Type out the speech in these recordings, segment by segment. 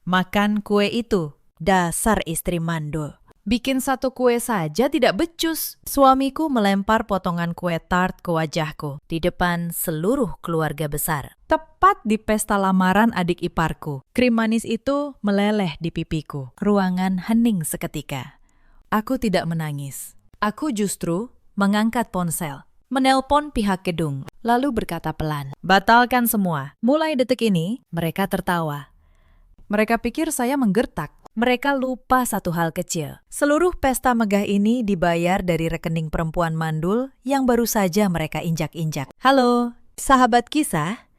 Makan kue itu, dasar istri mandul. Bikin satu kue saja tidak becus. Suamiku melempar potongan kue tart ke wajahku di depan seluruh keluarga besar. Tepat di pesta lamaran adik iparku, krim manis itu meleleh di pipiku. Ruangan hening seketika. Aku tidak menangis. Aku justru mengangkat ponsel, menelpon pihak gedung, lalu berkata pelan, "Batalkan semua." Mulai detik ini, mereka tertawa. Mereka pikir saya menggertak. Mereka lupa satu hal kecil. Seluruh pesta megah ini dibayar dari rekening perempuan mandul yang baru saja mereka injak-injak. Halo, sahabat kisah.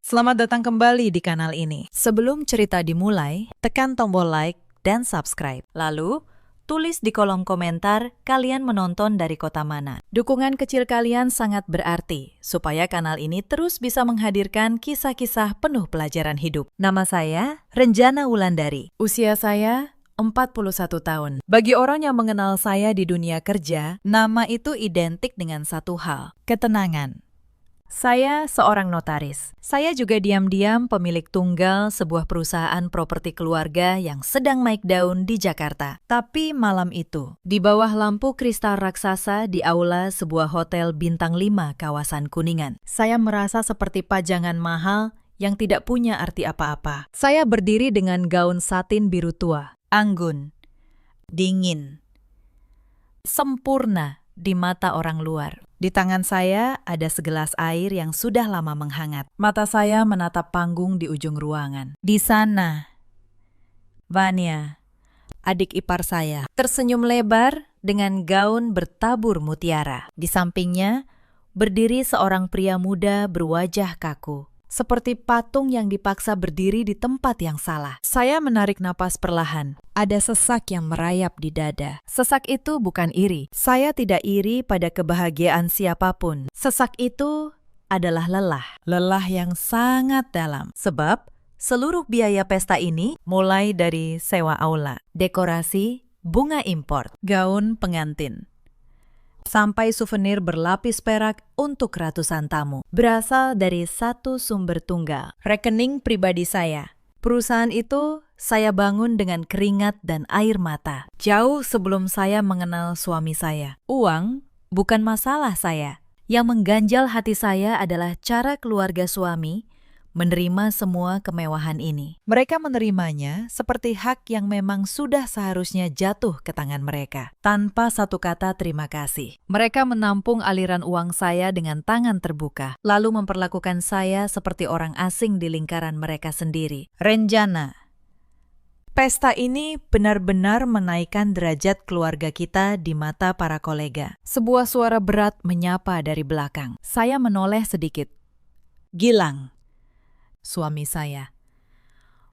Selamat datang kembali di kanal ini. Sebelum cerita dimulai, tekan tombol like dan subscribe. Lalu, tulis di kolom komentar kalian menonton dari kota mana. Dukungan kecil kalian sangat berarti supaya kanal ini terus bisa menghadirkan kisah-kisah penuh pelajaran hidup. Nama saya Renjana Wulandari. Usia saya 41 tahun. Bagi orang yang mengenal saya di dunia kerja, nama itu identik dengan satu hal, ketenangan. Saya seorang notaris. Saya juga diam-diam pemilik tunggal sebuah perusahaan properti keluarga yang sedang naik daun di Jakarta. Tapi malam itu, di bawah lampu kristal raksasa di aula sebuah hotel bintang 5 kawasan Kuningan, saya merasa seperti pajangan mahal yang tidak punya arti apa-apa. Saya berdiri dengan gaun satin biru tua, anggun, dingin, sempurna di mata orang luar. Di tangan saya ada segelas air yang sudah lama menghangat. Mata saya menatap panggung di ujung ruangan. Di sana, Vania, adik ipar saya, tersenyum lebar dengan gaun bertabur mutiara. Di sampingnya, berdiri seorang pria muda berwajah kaku, seperti patung yang dipaksa berdiri di tempat yang salah. Saya menarik napas perlahan. Ada sesak yang merayap di dada. Sesak itu bukan iri. Saya tidak iri pada kebahagiaan siapapun. Sesak itu adalah lelah. Lelah yang sangat dalam. Sebab seluruh biaya pesta ini mulai dari sewa aula, dekorasi, bunga impor, gaun pengantin, sampai souvenir berlapis perak untuk ratusan tamu. Berasal dari satu sumber tunggal, rekening pribadi saya. Perusahaan itu saya bangun dengan keringat dan air mata. Jauh sebelum saya mengenal suami saya. Uang bukan masalah saya. Yang mengganjal hati saya adalah cara keluarga suami menerima semua kemewahan ini. Mereka menerimanya seperti hak yang memang sudah seharusnya jatuh ke tangan mereka, tanpa satu kata terima kasih. Mereka menampung aliran uang saya dengan tangan terbuka, lalu memperlakukan saya seperti orang asing di lingkaran mereka sendiri. Renjana, pesta ini benar-benar menaikkan derajat keluarga kita di mata para kolega. Sebuah suara berat menyapa dari belakang. Saya menoleh sedikit. Gilang, suami saya,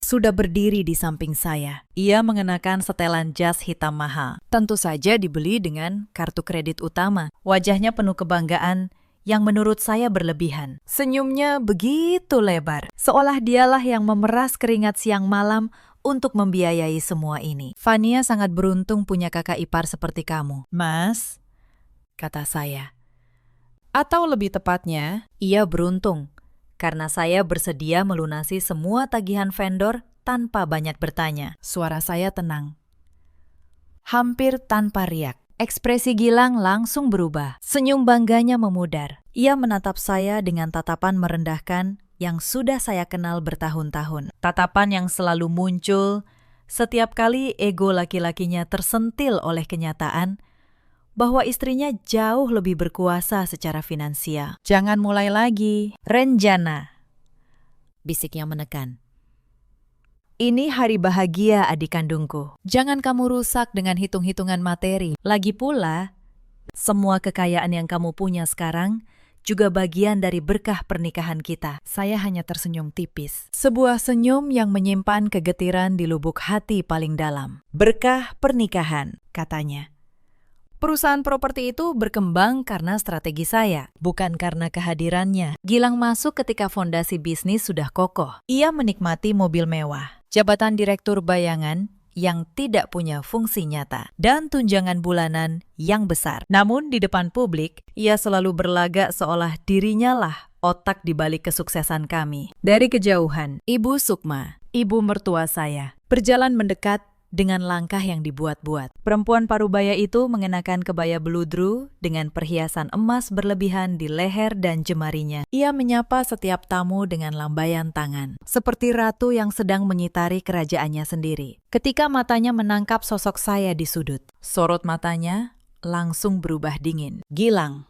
sudah berdiri di samping saya. Ia mengenakan setelan jas hitam mahal. Tentu saja dibeli dengan kartu kredit utama. Wajahnya penuh kebanggaan yang menurut saya berlebihan. Senyumnya begitu lebar, seolah dialah yang memeras keringat siang malam untuk membiayai semua ini. Vania sangat beruntung punya kakak ipar seperti kamu. Mas, kata saya. Atau lebih tepatnya, ia beruntung karena saya bersedia melunasi semua tagihan vendor tanpa banyak bertanya. Suara saya tenang. Hampir tanpa riak. Ekspresi Gilang langsung berubah. Senyum bangganya memudar. Ia menatap saya dengan tatapan merendahkan yang sudah saya kenal bertahun-tahun. Tatapan yang selalu muncul setiap kali ego laki-lakinya tersentil oleh kenyataan bahwa istrinya jauh lebih berkuasa secara finansial. Jangan mulai lagi, Renjana, bisiknya menekan. Ini hari bahagia adik kandungku. Jangan kamu rusak dengan hitung-hitungan materi. Lagi pula, semua kekayaan yang kamu punya sekarang juga bagian dari berkah pernikahan kita. Saya hanya tersenyum tipis. Sebuah senyum yang menyimpan kegetiran di lubuk hati paling dalam. Berkah pernikahan, katanya. Perusahaan properti itu berkembang karena strategi saya, bukan karena kehadirannya. Gilang masuk ketika fondasi bisnis sudah kokoh. Ia menikmati mobil mewah, jabatan direktur bayangan yang tidak punya fungsi nyata, dan tunjangan bulanan yang besar. Namun di depan publik, ia selalu berlagak seolah dirinya lah otak di balik kesuksesan kami. Dari kejauhan, Ibu Sukma, ibu mertua saya, berjalan mendekat dengan langkah yang dibuat-buat. Perempuan parubaya itu mengenakan kebaya beludru dengan perhiasan emas berlebihan di leher dan jemarinya. Ia menyapa setiap tamu dengan lambaian tangan, seperti ratu yang sedang mengitari kerajaannya sendiri. Ketika matanya menangkap sosok saya di sudut, sorot matanya langsung berubah dingin. "Gilang,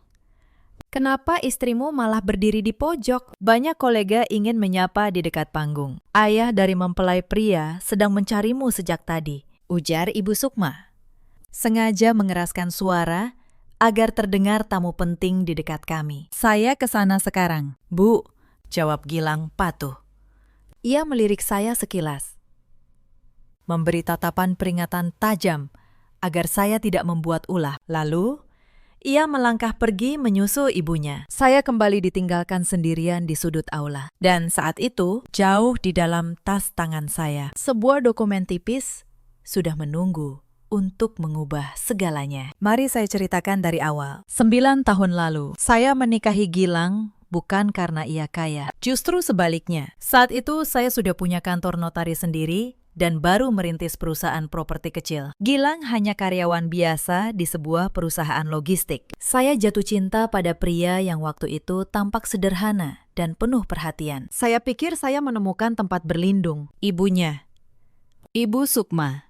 kenapa istrimu malah berdiri di pojok?" Banyak kolega ingin menyapa di dekat panggung. "Ayah dari mempelai pria sedang mencarimu sejak tadi," ujar Ibu Sukma. Sengaja mengeraskan suara agar terdengar tamu penting di dekat kami. "Saya ke sana sekarang, Bu," jawab Gilang patuh. Ia melirik saya sekilas, memberi tatapan peringatan tajam agar saya tidak membuat ulah. Lalu ia melangkah pergi menyusul ibunya. Saya kembali ditinggalkan sendirian di sudut aula. Dan saat itu, jauh di dalam tas tangan saya, sebuah dokumen tipis sudah menunggu untuk mengubah segalanya. Mari saya ceritakan dari awal. 9 tahun lalu, saya menikahi Gilang bukan karena ia kaya. Justru sebaliknya. Saat itu saya sudah punya kantor notaris sendiri dan baru merintis perusahaan properti kecil. Gilang hanya karyawan biasa di sebuah perusahaan logistik. Saya jatuh cinta pada pria yang waktu itu tampak sederhana dan penuh perhatian. Saya pikir saya menemukan tempat berlindung. Ibunya, Ibu Sukma,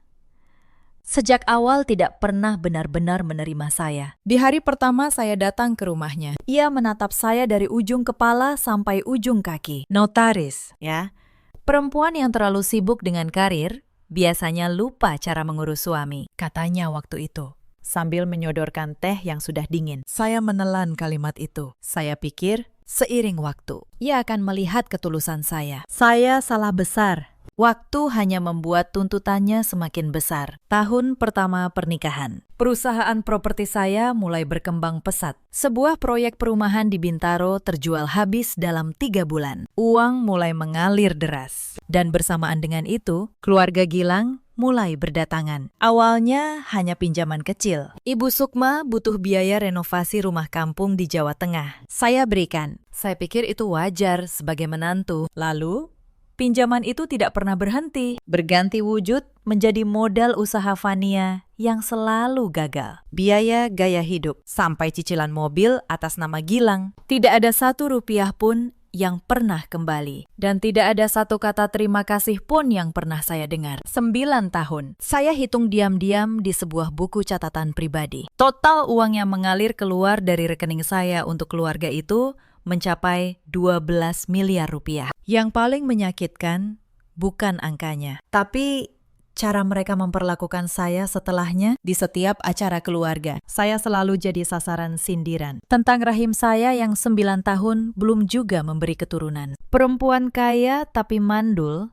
sejak awal tidak pernah benar-benar menerima saya. Di hari pertama saya datang ke rumahnya. Ia menatap saya dari ujung kepala sampai ujung kaki. Notaris, ya. Perempuan yang terlalu sibuk dengan karir biasanya lupa cara mengurus suami, katanya waktu itu, sambil menyodorkan teh yang sudah dingin. Saya menelan kalimat itu. Saya pikir, seiring waktu, ia akan melihat ketulusan saya. Saya salah besar. Waktu hanya membuat tuntutannya semakin besar. Tahun pertama pernikahan, perusahaan properti saya mulai berkembang pesat. Sebuah proyek perumahan di Bintaro terjual habis dalam 3 bulan. Uang mulai mengalir deras. Dan bersamaan dengan itu, keluarga Gilang mulai berdatangan. Awalnya hanya pinjaman kecil. Ibu Sukma butuh biaya renovasi rumah kampung di Jawa Tengah. Saya berikan. Saya pikir itu wajar sebagai menantu. Lalu pinjaman itu tidak pernah berhenti, berganti wujud menjadi modal usaha Vania yang selalu gagal. Biaya gaya hidup, sampai cicilan mobil atas nama Gilang. Tidak ada 1 rupiah pun yang pernah kembali. Dan tidak ada 1 kata terima kasih pun yang pernah saya dengar. 9 tahun, saya hitung diam-diam di sebuah buku catatan pribadi. Total uang yang mengalir keluar dari rekening saya untuk keluarga itu mencapai 12 miliar rupiah. Yang paling menyakitkan bukan angkanya, tapi cara mereka memperlakukan saya setelahnya di setiap acara keluarga. Saya selalu jadi sasaran sindiran tentang rahim saya yang 9 tahun belum juga memberi keturunan. Perempuan kaya tapi mandul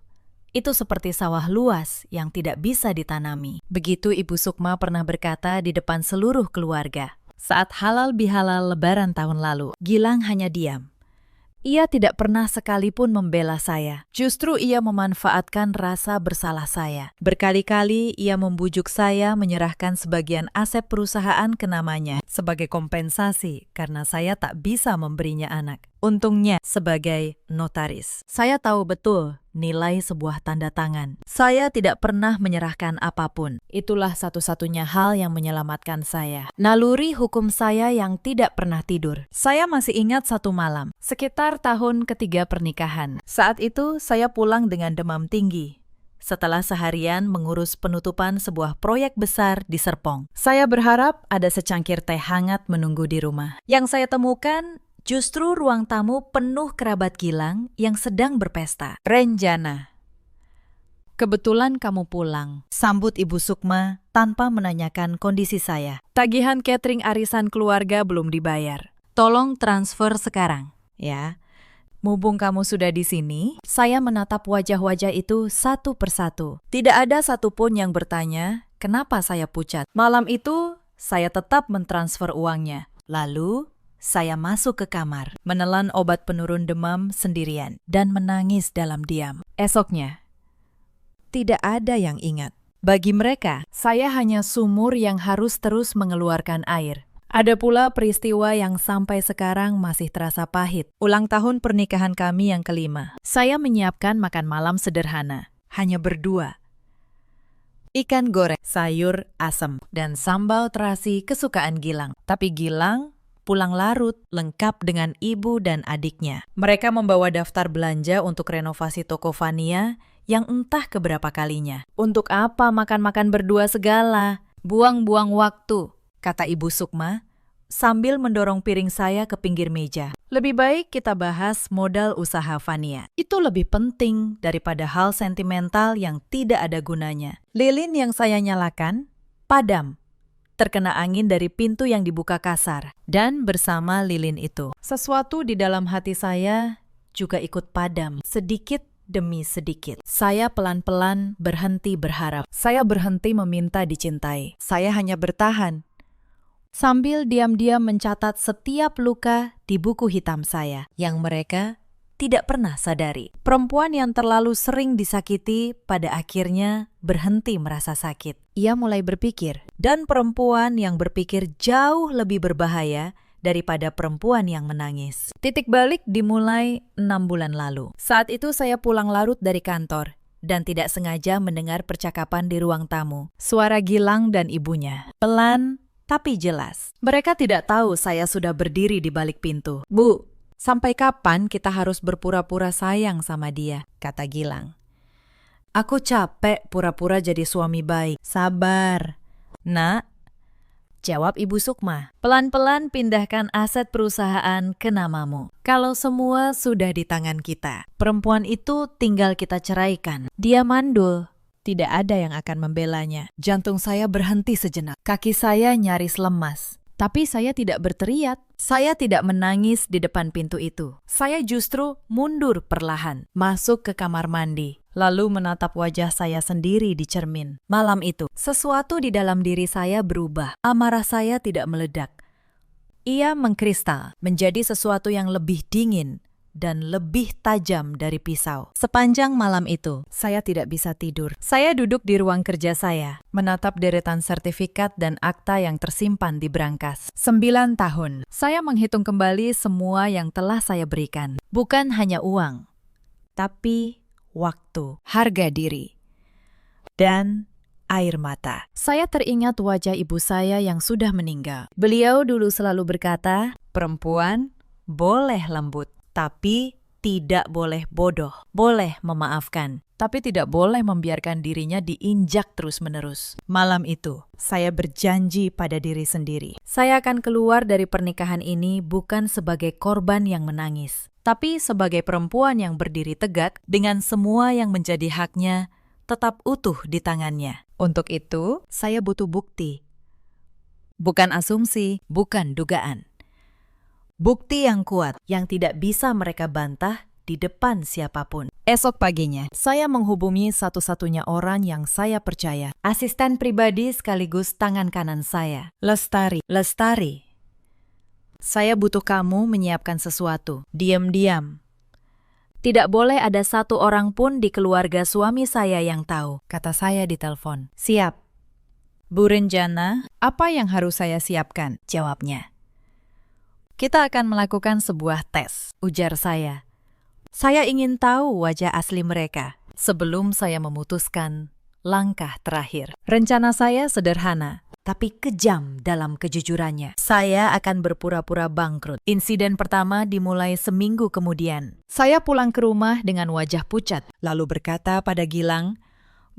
itu seperti sawah luas yang tidak bisa ditanami. Begitu Ibu Sukma pernah berkata di depan seluruh keluarga. Saat halal bihalal lebaran tahun lalu, Gilang hanya diam. Ia tidak pernah sekalipun membela saya. Justru ia memanfaatkan rasa bersalah saya. Berkali-kali ia membujuk saya menyerahkan sebagian aset perusahaan ke namanya sebagai kompensasi karena saya tak bisa memberinya anak. Untungnya sebagai notaris, saya tahu betul nilai sebuah tanda tangan. Saya tidak pernah menyerahkan apapun. Itulah satu-satunya hal yang menyelamatkan saya. Naluri hukum saya yang tidak pernah tidur. Saya masih ingat satu malam, sekitar tahun ketiga pernikahan. Saat itu saya pulang dengan demam tinggi. Setelah seharian mengurus penutupan sebuah proyek besar di Serpong. Saya berharap ada secangkir teh hangat menunggu di rumah. Yang saya temukan justru ruang tamu penuh kerabat Gilang yang sedang berpesta. "Renjana, kebetulan kamu pulang," sambut Ibu Sukma tanpa menanyakan kondisi saya. "Tagihan catering arisan keluarga belum dibayar. Tolong transfer sekarang, ya. Mumpung kamu sudah di sini," saya menatap wajah-wajah itu satu persatu. Tidak ada satupun yang bertanya kenapa saya pucat. Malam itu, saya tetap mentransfer uangnya. Lalu, saya masuk ke kamar, menelan obat penurun demam sendirian, dan menangis dalam diam. Esoknya, tidak ada yang ingat. Bagi mereka, saya hanya sumur yang harus terus mengeluarkan air. Ada pula peristiwa yang sampai sekarang masih terasa pahit. Ulang tahun pernikahan kami yang kelima. Saya menyiapkan makan malam sederhana, hanya berdua. ikan goreng, sayur asem, dan sambal terasi kesukaan Gilang. Tapi Gilang pulang larut lengkap dengan ibu dan adiknya. Mereka membawa daftar belanja untuk renovasi toko Vania yang entah keberapa kalinya. Untuk apa makan-makan berdua segala? Buang-buang waktu, kata Ibu Sukma sambil mendorong piring saya ke pinggir meja. Lebih baik kita bahas modal usaha Vania. Itu lebih penting daripada hal sentimental yang tidak ada gunanya. Lilin yang saya nyalakan padam, terkena angin dari pintu yang dibuka kasar. Dan bersama lilin itu, sesuatu di dalam hati saya juga ikut padam, sedikit demi sedikit. Saya pelan-pelan berhenti berharap. Saya berhenti meminta dicintai. Saya hanya bertahan sambil diam-diam mencatat setiap luka di buku hitam saya yang mereka tidak pernah sadari. Perempuan yang terlalu sering disakiti pada akhirnya berhenti merasa sakit. Ia mulai berpikir, dan perempuan yang berpikir jauh lebih berbahaya daripada perempuan yang menangis. Titik balik dimulai 6 bulan lalu. Saat itu saya pulang larut dari kantor dan tidak sengaja mendengar percakapan di ruang tamu. Suara Gilang dan ibunya. Pelan tapi jelas. Mereka tidak tahu saya sudah berdiri di balik pintu. Bu, sampai kapan kita harus berpura-pura sayang sama dia? Kata Gilang. Aku capek pura-pura jadi suami baik. Sabar. Nak, jawab Ibu Sukma. Pelan-pelan pindahkan aset perusahaan ke namamu. Kalau semua sudah di tangan kita, perempuan itu tinggal kita ceraikan. Dia mandul. Tidak ada yang akan membelanya. Jantung saya berhenti sejenak. Kaki saya nyaris lemas. Tapi saya tidak berteriak. Saya tidak menangis di depan pintu itu. Saya justru mundur perlahan, masuk ke kamar mandi, lalu menatap wajah saya sendiri di cermin. Malam itu, sesuatu di dalam diri saya berubah. Amarah saya tidak meledak. Ia mengkristal, menjadi sesuatu yang lebih dingin dan lebih tajam dari pisau. Sepanjang malam itu, saya tidak bisa tidur. Saya duduk di ruang kerja saya, menatap deretan sertifikat dan akta yang tersimpan di brankas. 9 tahun. Saya menghitung kembali semua yang telah saya berikan. Bukan hanya uang, tapi waktu, harga diri, dan air mata. Saya teringat wajah ibu saya yang sudah meninggal. Beliau dulu selalu berkata, perempuan boleh lembut, tapi tidak boleh bodoh. Boleh memaafkan, tapi tidak boleh membiarkan dirinya diinjak terus-menerus. Malam itu, saya berjanji pada diri sendiri. Saya akan keluar dari pernikahan ini bukan sebagai korban yang menangis, tapi sebagai perempuan yang berdiri tegak dengan semua yang menjadi haknya tetap utuh di tangannya. Untuk itu, saya butuh bukti. Bukan asumsi, bukan dugaan. Bukti yang kuat, yang tidak bisa mereka bantah di depan siapapun. Esok paginya, saya menghubungi satu-satunya orang yang saya percaya. Asisten pribadi sekaligus tangan kanan saya. Lestari. Lestari. Saya butuh kamu menyiapkan sesuatu. Diam-diam. Tidak boleh ada satu orang pun di keluarga suami saya yang tahu, kata saya di telepon. Siap. Bu Renjana, apa yang harus saya siapkan? Jawabnya. Kita akan melakukan sebuah tes, ujar saya. Saya ingin tahu wajah asli mereka sebelum saya memutuskan langkah terakhir. Rencana saya sederhana, tapi kejam dalam kejujurannya. Saya akan berpura-pura bangkrut. Insiden pertama dimulai seminggu kemudian. Saya pulang ke rumah dengan wajah pucat, lalu berkata pada Gilang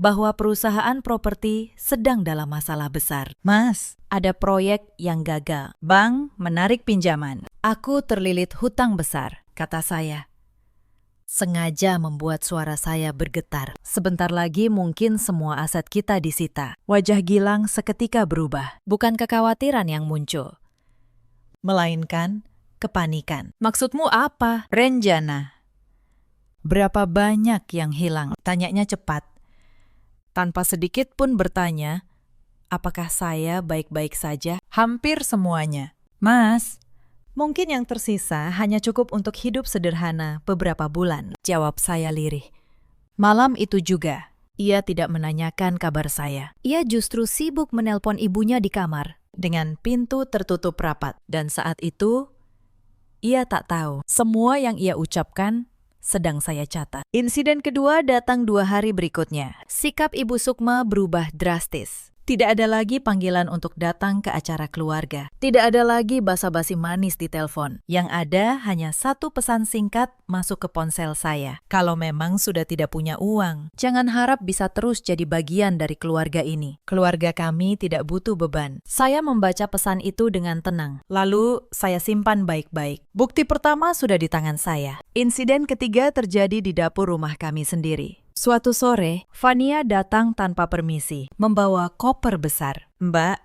bahwa perusahaan properti sedang dalam masalah besar. Mas, ada proyek yang gagal. Bank menarik pinjaman. Aku terlilit hutang besar, kata saya. Sengaja membuat suara saya bergetar. Sebentar lagi mungkin semua aset kita disita. Wajah Gilang seketika berubah. Bukan kekhawatiran yang muncul, melainkan kepanikan. Maksudmu apa, Renjana? Berapa banyak yang hilang? Tanyanya cepat. Tanpa sedikit pun bertanya, apakah saya baik-baik saja? Hampir semuanya. Mas, mungkin yang tersisa hanya cukup untuk hidup sederhana beberapa bulan, jawab saya lirih. Malam itu juga, ia tidak menanyakan kabar saya. Ia justru sibuk menelpon ibunya di kamar, dengan pintu tertutup rapat. Dan saat itu, ia tak tahu semua yang ia ucapkan sedang saya catat. Insiden kedua datang 2 hari berikutnya. Sikap Ibu Sukma berubah drastis. Tidak ada lagi panggilan untuk datang ke acara keluarga. Tidak ada lagi basa-basi manis di telepon. Yang ada hanya satu pesan singkat masuk ke ponsel saya. Kalau memang sudah tidak punya uang, jangan harap bisa terus jadi bagian dari keluarga ini. Keluarga kami tidak butuh beban. Saya membaca pesan itu dengan tenang. Lalu saya simpan baik-baik. Bukti pertama sudah di tangan saya. Insiden ketiga terjadi di dapur rumah kami sendiri. Suatu sore, Vania datang tanpa permisi, membawa koper besar. "Mbak,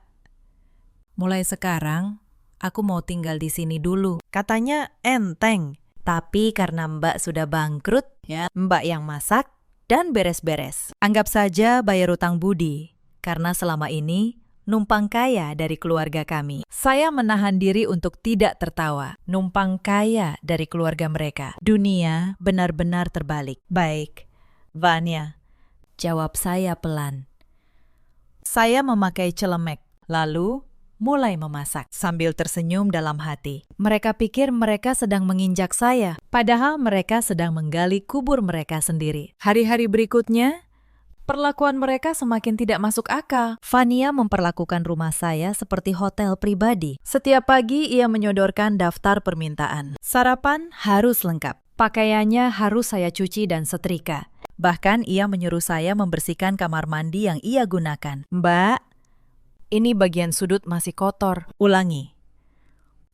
mulai sekarang aku mau tinggal di sini dulu." Katanya enteng. Tapi karena Mbak sudah bangkrut, ya, Mbak yang masak dan beres-beres. Anggap saja bayar utang budi, karena selama ini numpang kaya dari keluarga kami. Saya menahan diri untuk tidak tertawa. Numpang kaya dari keluarga mereka. Dunia benar-benar terbalik. "Baik, Vania," jawab saya pelan. Saya memakai celemek, lalu mulai memasak sambil tersenyum dalam hati. Mereka pikir mereka sedang menginjak saya, padahal mereka sedang menggali kubur mereka sendiri. Hari-hari berikutnya, perlakuan mereka semakin tidak masuk akal. Vania memperlakukan rumah saya seperti hotel pribadi. Setiap pagi ia menyodorkan daftar permintaan. Sarapan harus lengkap. Pakaiannya harus saya cuci dan setrika. Bahkan ia menyuruh saya membersihkan kamar mandi yang ia gunakan. "Mbak, ini bagian sudut masih kotor. Ulangi,"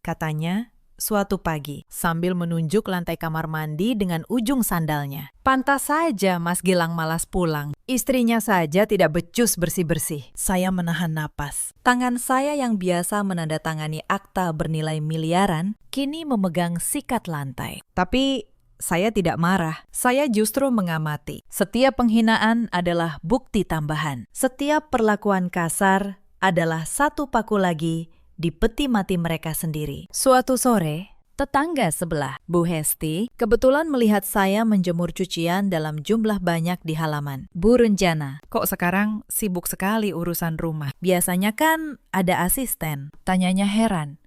katanya suatu pagi sambil menunjuk lantai kamar mandi dengan ujung sandalnya. Pantas saja Mas Gilang malas pulang. Istrinya saja tidak becus bersih-bersih. Saya menahan napas. Tangan saya yang biasa menandatangani akta bernilai miliaran, kini memegang sikat lantai. Tapi saya tidak marah, saya justru mengamati. Setiap penghinaan adalah bukti tambahan. Setiap perlakuan kasar adalah satu paku lagi di peti mati mereka sendiri. Suatu sore, tetangga sebelah, Bu Hesti, kebetulan melihat saya menjemur cucian dalam jumlah banyak di halaman. "Bu Renjana, kok sekarang sibuk sekali urusan rumah? Biasanya kan ada asisten," tanyanya heran.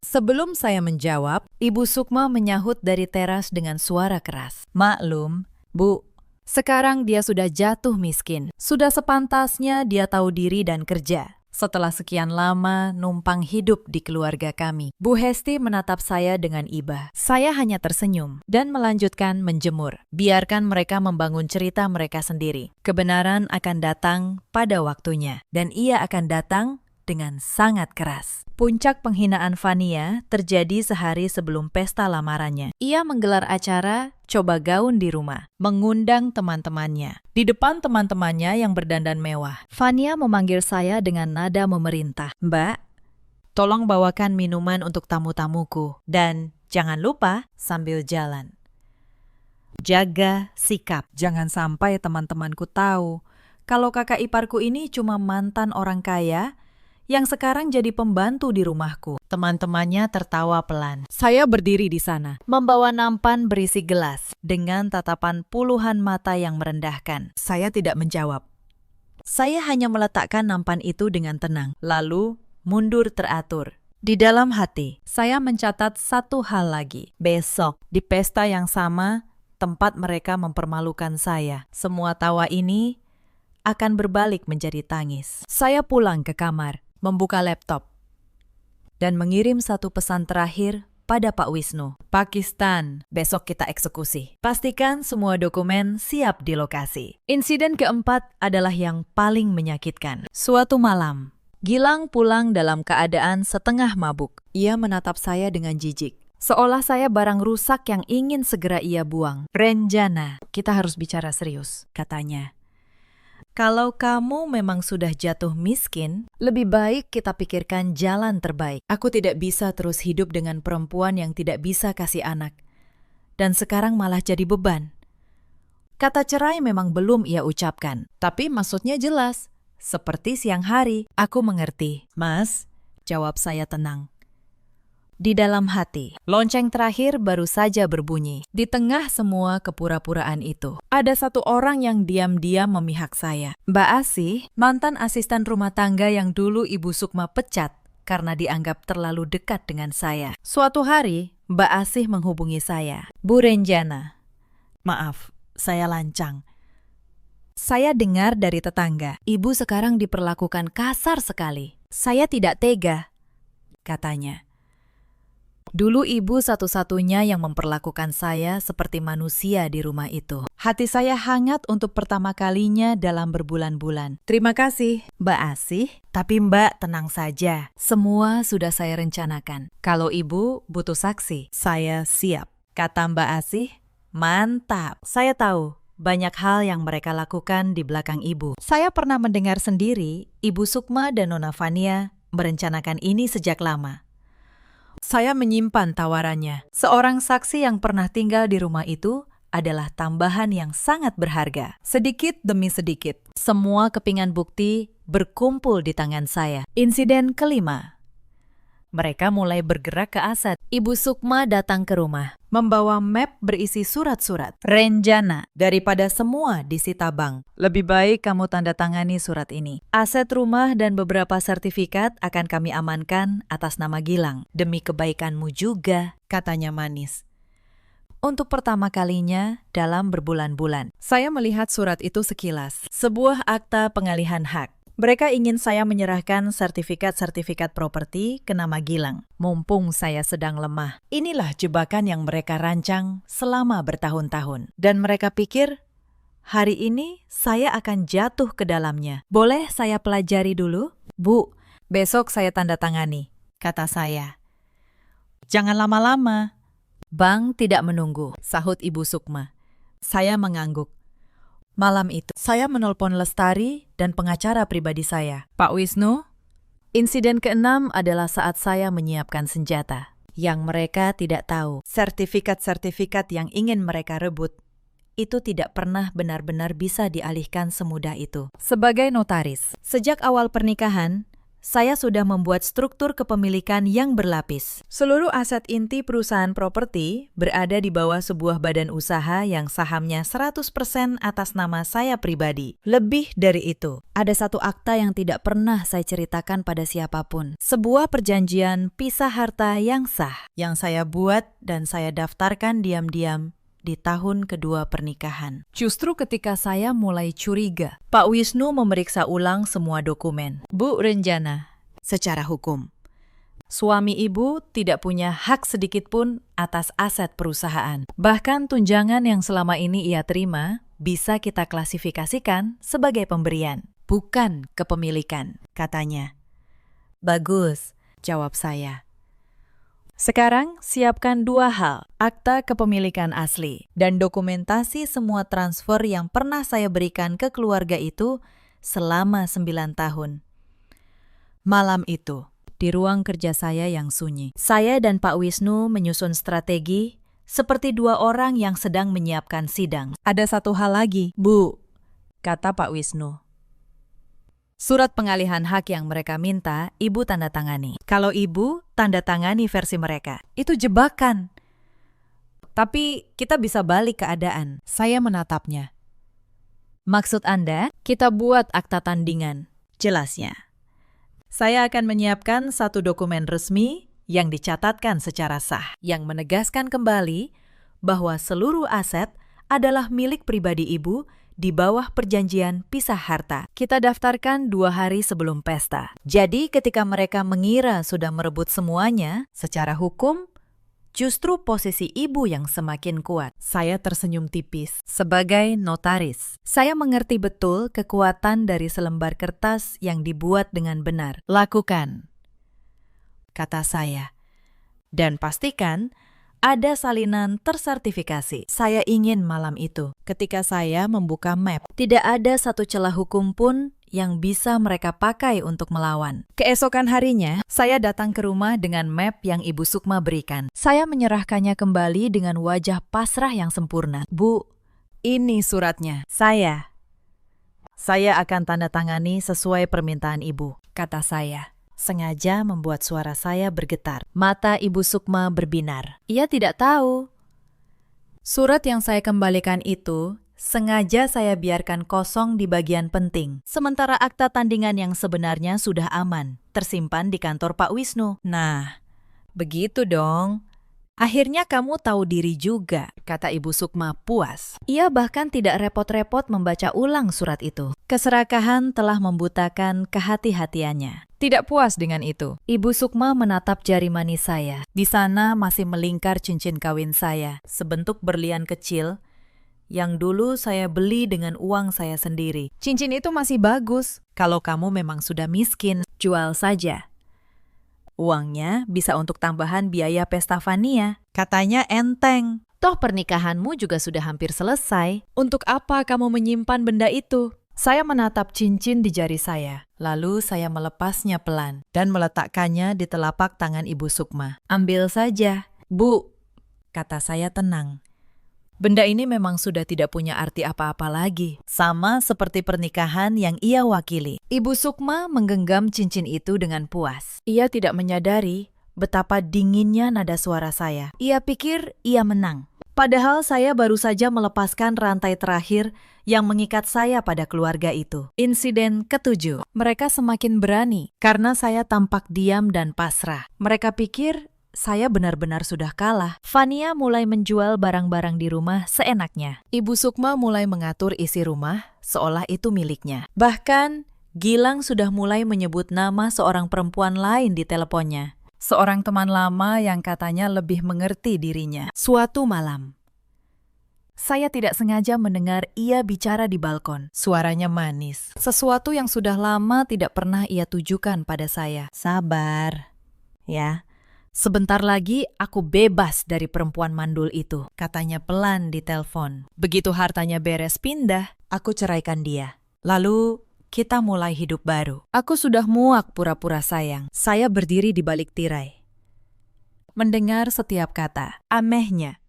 Sebelum saya menjawab, Ibu Sukma menyahut dari teras dengan suara keras. "Maklum, Bu, sekarang dia sudah jatuh miskin. Sudah sepantasnya dia tahu diri dan kerja. Setelah sekian lama numpang hidup di keluarga kami." Bu Hesti menatap saya dengan iba. Saya hanya tersenyum dan melanjutkan menjemur. Biarkan mereka membangun cerita mereka sendiri. Kebenaran akan datang pada waktunya, dan ia akan datang dengan sangat keras. Puncak penghinaan Vania terjadi sehari sebelum pesta lamarannya. Ia menggelar acara coba gaun di rumah, mengundang teman-temannya. Di depan teman-temannya yang berdandan mewah, Vania memanggil saya dengan nada memerintah. "Mbak, tolong bawakan minuman untuk tamu-tamuku. Dan jangan lupa sambil jalan, jaga sikap. Jangan sampai teman-temanku tahu kalau kakak iparku ini cuma mantan orang kaya yang sekarang jadi pembantu di rumahku." Teman-temannya tertawa pelan. Saya berdiri di sana, membawa nampan berisi gelas, dengan tatapan puluhan mata yang merendahkan. Saya tidak menjawab. Saya hanya meletakkan nampan itu dengan tenang, lalu mundur teratur. Di dalam hati, saya mencatat satu hal lagi. Besok, di pesta yang sama, tempat mereka mempermalukan saya. Semua tawa ini akan berbalik menjadi tangis. Saya pulang ke kamar, membuka laptop, dan mengirim satu pesan terakhir pada Pak Wisnu. "Pakistan, besok kita eksekusi. Pastikan semua dokumen siap di lokasi." Insiden keempat adalah yang paling menyakitkan. Suatu malam, Gilang pulang dalam keadaan setengah mabuk. Ia menatap saya dengan jijik, seolah saya barang rusak yang ingin segera ia buang. "Renjana, kita harus bicara serius," katanya. "Kalau kamu memang sudah jatuh miskin, lebih baik kita pikirkan jalan terbaik. Aku tidak bisa terus hidup dengan perempuan yang tidak bisa kasih anak. Dan sekarang malah jadi beban." Kata cerai memang belum ia ucapkan, tapi maksudnya jelas. Seperti siang hari, "Aku mengerti, Mas," jawab saya tenang. Di dalam hati, lonceng terakhir baru saja berbunyi. Di tengah semua kepura-puraan itu, ada satu orang yang diam-diam memihak saya. Mbak Asih, mantan asisten rumah tangga yang dulu Ibu Sukma pecat karena dianggap terlalu dekat dengan saya. Suatu hari, Mbak Asih menghubungi saya. "Bu Renjana, Maaf, saya lancang. Saya dengar dari tetangga, ibu sekarang diperlakukan kasar sekali. Saya tidak tega, katanya. Dulu ibu satu-satunya yang memperlakukan saya seperti manusia di rumah itu. Hati saya hangat untuk pertama kalinya dalam berbulan-bulan. Terima kasih, Mbak Asih. Tapi Mbak tenang saja, semua sudah saya rencanakan. Kalau ibu butuh saksi, saya siap. Kata Mbak Asih, mantap. Saya tahu banyak hal yang mereka lakukan di belakang ibu. Saya pernah mendengar sendiri Ibu Sukma dan Nona Vania merencanakan ini sejak lama. Saya menyimpan tawarannya. Seorang saksi yang pernah tinggal di rumah itu adalah tambahan yang sangat berharga. Sedikit demi sedikit, semua kepingan bukti berkumpul di tangan saya. Insiden kelima. Mereka mulai bergerak ke aset. Ibu Sukma datang ke rumah, membawa map berisi surat-surat. Renjana, daripada semua disita bank. Lebih baik kamu tanda tangani surat ini. Aset rumah dan beberapa sertifikat akan kami amankan atas nama Gilang. Demi kebaikanmu juga, katanya manis. Untuk pertama kalinya dalam berbulan-bulan, saya melihat surat itu sekilas. Sebuah akta pengalihan hak. Mereka ingin saya menyerahkan sertifikat-sertifikat properti ke nama Gilang. Mumpung saya sedang lemah. Inilah jebakan yang mereka rancang selama bertahun-tahun. Dan mereka pikir, hari ini saya akan jatuh ke dalamnya. Boleh saya pelajari dulu? Bu, besok saya tanda tangani, kata saya. Jangan lama-lama. Bank tidak menunggu, sahut Ibu Sukma. Saya mengangguk. Malam itu, saya menelpon Lestari dan pengacara pribadi saya. Pak Wisnu, insiden keenam adalah saat saya menyiapkan senjata. Yang mereka tidak tahu, sertifikat-sertifikat yang ingin mereka rebut, itu tidak pernah benar-benar bisa dialihkan semudah itu. Sebagai notaris, sejak awal pernikahan, saya sudah membuat struktur kepemilikan yang berlapis. Seluruh aset inti perusahaan properti berada di bawah sebuah badan usaha yang sahamnya 100% atas nama saya pribadi. Lebih dari itu, ada satu akta yang tidak pernah saya ceritakan pada siapapun. Sebuah perjanjian pisah harta yang sah, yang saya buat dan saya daftarkan diam-diam di tahun kedua pernikahan. Justru ketika saya mulai curiga, Pak Wisnu memeriksa ulang semua dokumen. Bu Renjana, secara hukum, suami ibu tidak punya hak sedikit pun atas aset perusahaan. Bahkan tunjangan yang selama ini ia terima bisa kita klasifikasikan sebagai pemberian, bukan kepemilikan, katanya. Bagus, jawab saya. Sekarang, siapkan dua hal, akta kepemilikan asli dan dokumentasi semua transfer yang pernah saya berikan ke keluarga itu selama 9 tahun. Malam itu, di ruang kerja saya yang sunyi, saya dan Pak Wisnu menyusun strategi seperti dua orang yang sedang menyiapkan sidang. Ada satu hal lagi, Bu, kata Pak Wisnu. Surat pengalihan hak yang mereka minta, ibu tanda tangani. Kalau ibu tanda tangani versi mereka, itu jebakan. Tapi kita bisa balik keadaan. Saya menatapnya. Maksud Anda, kita buat akta tandingan. Jelasnya. Saya akan menyiapkan satu dokumen resmi yang dicatatkan secara sah, yang menegaskan kembali bahwa seluruh aset adalah milik pribadi ibu di bawah perjanjian pisah harta. Kita daftarkan 2 hari sebelum pesta. Jadi ketika mereka mengira sudah merebut semuanya, secara hukum, justru posisi ibu yang semakin kuat. Saya tersenyum tipis. Sebagai notaris, saya mengerti betul kekuatan dari selembar kertas yang dibuat dengan benar. Lakukan, kata saya. Dan pastikan ada salinan tersertifikasi. Saya ingin malam itu, ketika saya membuka map, tidak ada satu celah hukum pun yang bisa mereka pakai untuk melawan. Keesokan harinya, saya datang ke rumah dengan map yang Ibu Sukma berikan. Saya menyerahkannya kembali dengan wajah pasrah yang sempurna. Bu, ini suratnya. Saya akan tanda tangani sesuai permintaan Ibu, kata saya. Sengaja membuat suara saya bergetar. Mata Ibu Sukma berbinar. Ia tidak tahu. Surat yang saya kembalikan itu sengaja saya biarkan kosong di bagian penting. Sementara akta tandingan yang sebenarnya sudah aman, tersimpan di kantor Pak Wisnu. Nah, begitu dong. Akhirnya kamu tahu diri juga, kata Ibu Sukma puas. Ia bahkan tidak repot-repot membaca ulang surat itu. Keserakahan telah membutakan kehati-hatiannya. Tidak puas dengan itu, Ibu Sukma menatap jari manis saya. Di sana masih melingkar cincin kawin saya, sebentuk berlian kecil yang dulu saya beli dengan uang saya sendiri. Cincin itu masih bagus. Kalau kamu memang sudah miskin, jual saja. Uangnya bisa untuk tambahan biaya pesta Vania. Katanya enteng. Toh pernikahanmu juga sudah hampir selesai. Untuk apa kamu menyimpan benda itu? Saya menatap cincin di jari saya. Lalu saya melepasnya pelan dan meletakkannya di telapak tangan Ibu Sukma. Ambil saja, Bu, kata saya tenang. Benda ini memang sudah tidak punya arti apa-apa lagi. Sama seperti pernikahan yang ia wakili. Ibu Sukma menggenggam cincin itu dengan puas. Ia tidak menyadari betapa dinginnya nada suara saya. Ia pikir ia menang. Padahal saya baru saja melepaskan rantai terakhir yang mengikat saya pada keluarga itu. Insiden ketujuh. Mereka semakin berani karena saya tampak diam dan pasrah. Mereka pikir saya benar-benar sudah kalah. Vania mulai menjual barang-barang di rumah seenaknya. Ibu Sukma mulai mengatur isi rumah seolah itu miliknya. Bahkan, Gilang sudah mulai menyebut nama seorang perempuan lain di teleponnya. Seorang teman lama yang katanya lebih mengerti dirinya. Suatu malam, saya tidak sengaja mendengar ia bicara di balkon. Suaranya manis. Sesuatu yang sudah lama tidak pernah ia tujukan pada saya. Sabar, ya. Sebentar lagi aku bebas dari perempuan mandul itu, katanya pelan di telepon. Begitu hartanya beres pindah, aku ceraikan dia. Lalu kita mulai hidup baru. Aku sudah muak pura-pura sayang. Saya berdiri di balik tirai, mendengar setiap kata. Amehnya,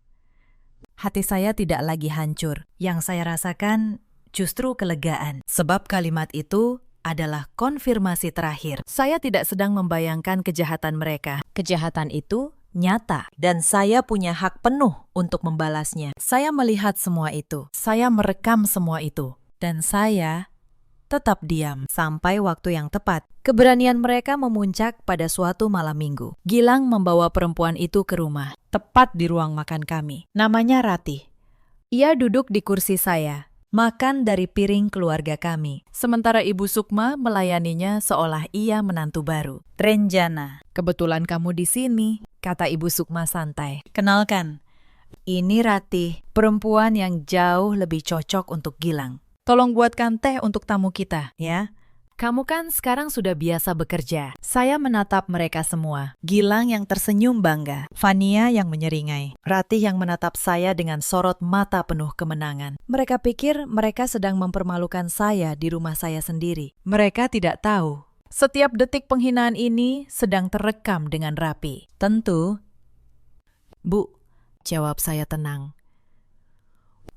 hati saya tidak lagi hancur. Yang saya rasakan justru kelegaan. Sebab kalimat itu adalah konfirmasi terakhir. Saya tidak sedang membayangkan kejahatan mereka. Kejahatan itu nyata dan saya punya hak penuh untuk membalasnya. Saya melihat semua itu. Saya merekam semua itu. Dan saya tetap diam sampai waktu yang tepat. Keberanian mereka memuncak pada suatu malam minggu. Gilang membawa perempuan itu ke rumah, tepat di ruang makan kami. Namanya Ratih. Ia duduk di kursi saya, makan dari piring keluarga kami. Sementara Ibu Sukma melayaninya seolah ia menantu baru. Renjana, kebetulan kamu di sini, kata Ibu Sukma santai. Kenalkan, ini Ratih, perempuan yang jauh lebih cocok untuk Gilang. Tolong buatkan teh untuk tamu kita, ya. Kamu kan sekarang sudah biasa bekerja. Saya menatap mereka semua. Gilang yang tersenyum bangga. Vania yang menyeringai. Ratih yang menatap saya dengan sorot mata penuh kemenangan. Mereka pikir mereka sedang mempermalukan saya di rumah saya sendiri. Mereka tidak tahu. Setiap detik penghinaan ini sedang terekam dengan rapi. Tentu. Bu, jawab saya tenang.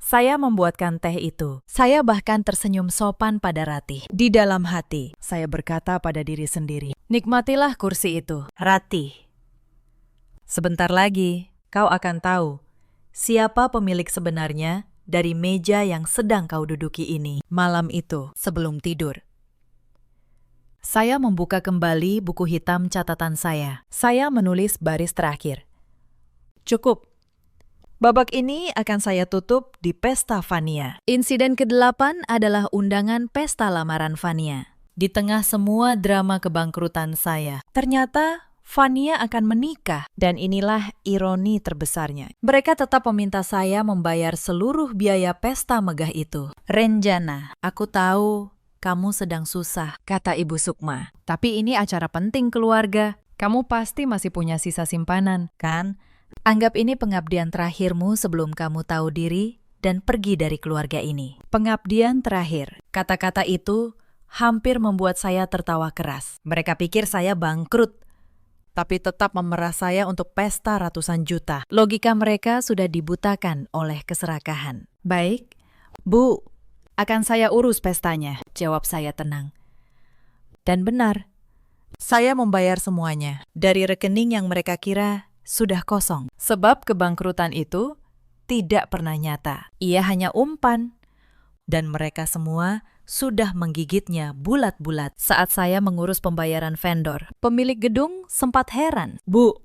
Saya membuatkan teh itu. Saya bahkan tersenyum sopan pada Ratih. Di dalam hati, saya berkata pada diri sendiri, nikmatilah kursi itu, Ratih. Sebentar lagi, kau akan tahu siapa pemilik sebenarnya dari meja yang sedang kau duduki ini. Malam itu, sebelum tidur, saya membuka kembali buku hitam catatan saya. Saya menulis baris terakhir. Cukup. Babak ini akan saya tutup di pesta Vania. Insiden ke-8 adalah undangan pesta lamaran Vania. Di tengah semua drama kebangkrutan saya, ternyata Vania akan menikah. Dan inilah ironi terbesarnya. Mereka tetap meminta saya membayar seluruh biaya pesta megah itu. Renjana, aku tahu kamu sedang susah, kata Ibu Sukma. Tapi ini acara penting keluarga. Kamu pasti masih punya sisa simpanan, kan? Anggap ini pengabdian terakhirmu sebelum kamu tahu diri dan pergi dari keluarga ini. Pengabdian terakhir. Kata-kata itu hampir membuat saya tertawa keras. Mereka pikir saya bangkrut, tapi tetap memerah saya untuk pesta ratusan juta. Logika mereka sudah dibutakan oleh keserakahan. Baik, Bu, akan saya urus pestanya, jawab saya tenang. Dan benar, saya membayar semuanya dari rekening yang mereka kira sudah kosong. Sebab kebangkrutan itu tidak pernah nyata. Ia hanya umpan. Dan mereka semua sudah menggigitnya bulat-bulat saat saya mengurus pembayaran vendor. Pemilik gedung sempat heran. Bu,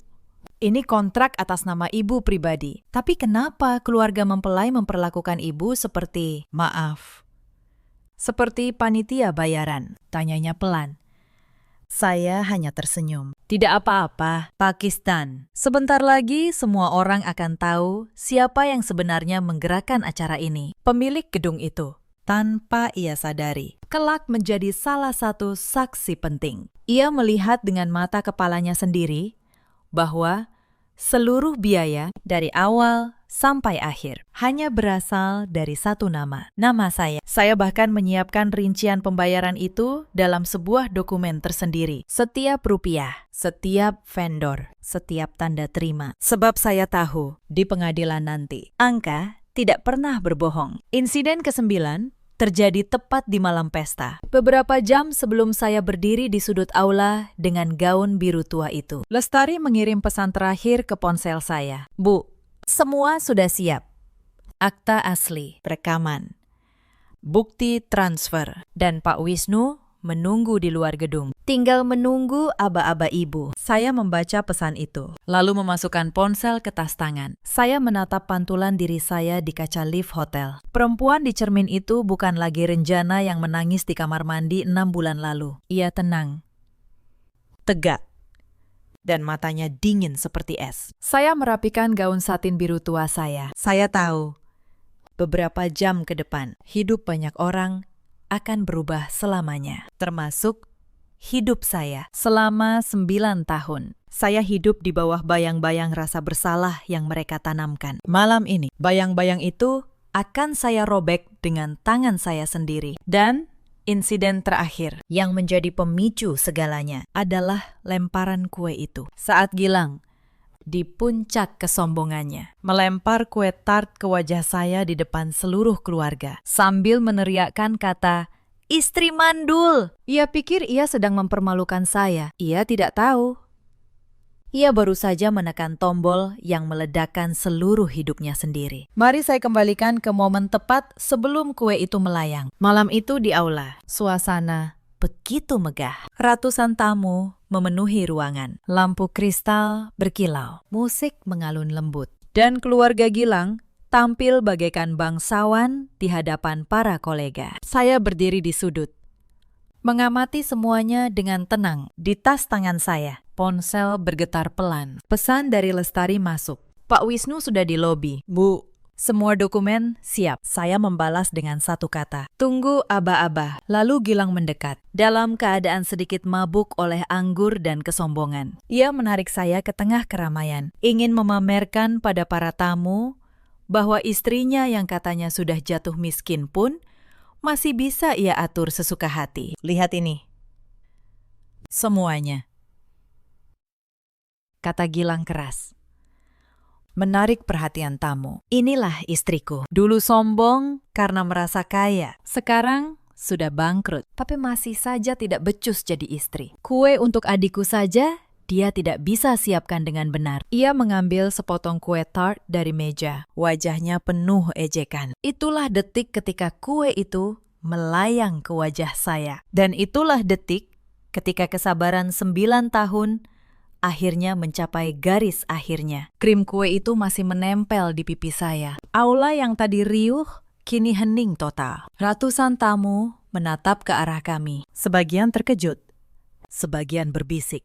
Ini kontrak atas nama ibu pribadi. Tapi kenapa keluarga mempelai memperlakukan ibu seperti, maaf, seperti panitia bayaran? Tanyanya pelan. Saya hanya tersenyum. Tidak apa-apa, Pakistan. Sebentar lagi semua orang akan tahu siapa yang sebenarnya menggerakkan acara ini. Pemilik gedung itu. Tanpa ia sadari, kelak menjadi salah satu saksi penting. Ia melihat dengan mata kepalanya sendiri bahwa seluruh biaya dari awal sampai akhir hanya berasal dari satu nama saya. Saya bahkan menyiapkan rincian pembayaran itu dalam sebuah dokumen tersendiri. Setiap rupiah, setiap vendor, setiap tanda terima. Sebab saya tahu di pengadilan nanti, angka tidak pernah berbohong. Insiden ke-9 terjadi tepat di malam pesta. Beberapa jam sebelum saya berdiri di sudut aula dengan gaun biru tua itu. Lestari mengirim pesan terakhir ke ponsel saya. Bu, semua sudah siap. Akta asli, rekaman, bukti transfer, dan Pak Wisnu menunggu di luar gedung. Tinggal menunggu aba-aba ibu. Saya membaca pesan itu, lalu memasukkan ponsel ke tas tangan. Saya menatap pantulan diri saya di kaca lift hotel. Perempuan di cermin itu bukan lagi Renjana yang menangis di kamar mandi 6 bulan lalu. Ia tenang, tegak, dan matanya dingin seperti es. Saya merapikan gaun satin biru tua saya. Saya tahu, beberapa jam ke depan, hidup banyak orang akan berubah selamanya. Termasuk hidup saya. Selama 9 tahun, saya hidup di bawah bayang-bayang rasa bersalah yang mereka tanamkan. Malam ini, bayang-bayang itu akan saya robek dengan tangan saya sendiri. Dan insiden terakhir yang menjadi pemicu segalanya adalah lemparan kue itu. Saat Gilang, di puncak kesombongannya, melempar kue tart ke wajah saya di depan seluruh keluarga, sambil meneriakkan kata, "Istri mandul!" Ia pikir ia sedang mempermalukan saya. Ia tidak tahu. Ia baru saja menekan tombol yang meledakkan seluruh hidupnya sendiri. Mari saya kembalikan ke momen tepat sebelum kue itu melayang. Malam itu di aula, suasana begitu megah. Ratusan tamu memenuhi ruangan. Lampu kristal berkilau, musik mengalun lembut. Dan keluarga Gilang tampil bagaikan bangsawan di hadapan para kolega. Saya berdiri di sudut, mengamati semuanya dengan tenang. Di tas tangan saya, ponsel bergetar pelan. Pesan dari Lestari masuk. Pak Wisnu sudah di lobi. Bu, semua dokumen siap. Saya membalas dengan satu kata. Tunggu aba-aba. Lalu Gilang mendekat, dalam keadaan sedikit mabuk oleh anggur dan kesombongan. Ia menarik saya ke tengah keramaian, ingin memamerkan pada para tamu bahwa istrinya yang katanya sudah jatuh miskin pun masih bisa ia atur sesuka hati. Lihat ini. Semuanya, kata Gilang keras, menarik perhatian tamu. Inilah istriku. Dulu sombong karena merasa kaya. Sekarang sudah bangkrut, tapi masih saja tidak becus jadi istri. Kue untuk adikku saja dia tidak bisa siapkan dengan benar. Ia mengambil sepotong kue tart dari meja. Wajahnya penuh ejekan. Itulah detik ketika kue itu melayang ke wajah saya. Dan itulah detik ketika kesabaran 9 tahun akhirnya mencapai garis akhirnya. Krim kue itu masih menempel di pipi saya. Aula yang tadi riuh kini hening total. Ratusan tamu menatap ke arah kami. Sebagian terkejut, sebagian berbisik.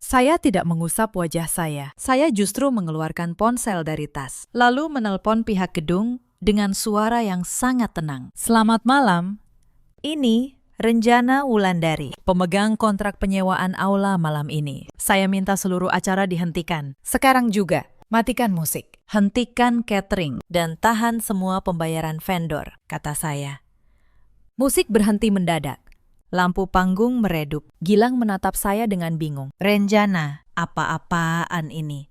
Saya tidak mengusap wajah saya. Saya justru mengeluarkan ponsel dari tas, lalu menelpon pihak gedung dengan suara yang sangat tenang. Selamat malam. Ini Renjana Wulandari, pemegang kontrak penyewaan aula malam ini. Saya minta seluruh acara dihentikan. Sekarang juga, matikan musik, hentikan catering, dan tahan semua pembayaran vendor, kata saya. Musik berhenti mendadak. Lampu panggung meredup. Gilang menatap saya dengan bingung. Renjana, apa-apaan ini?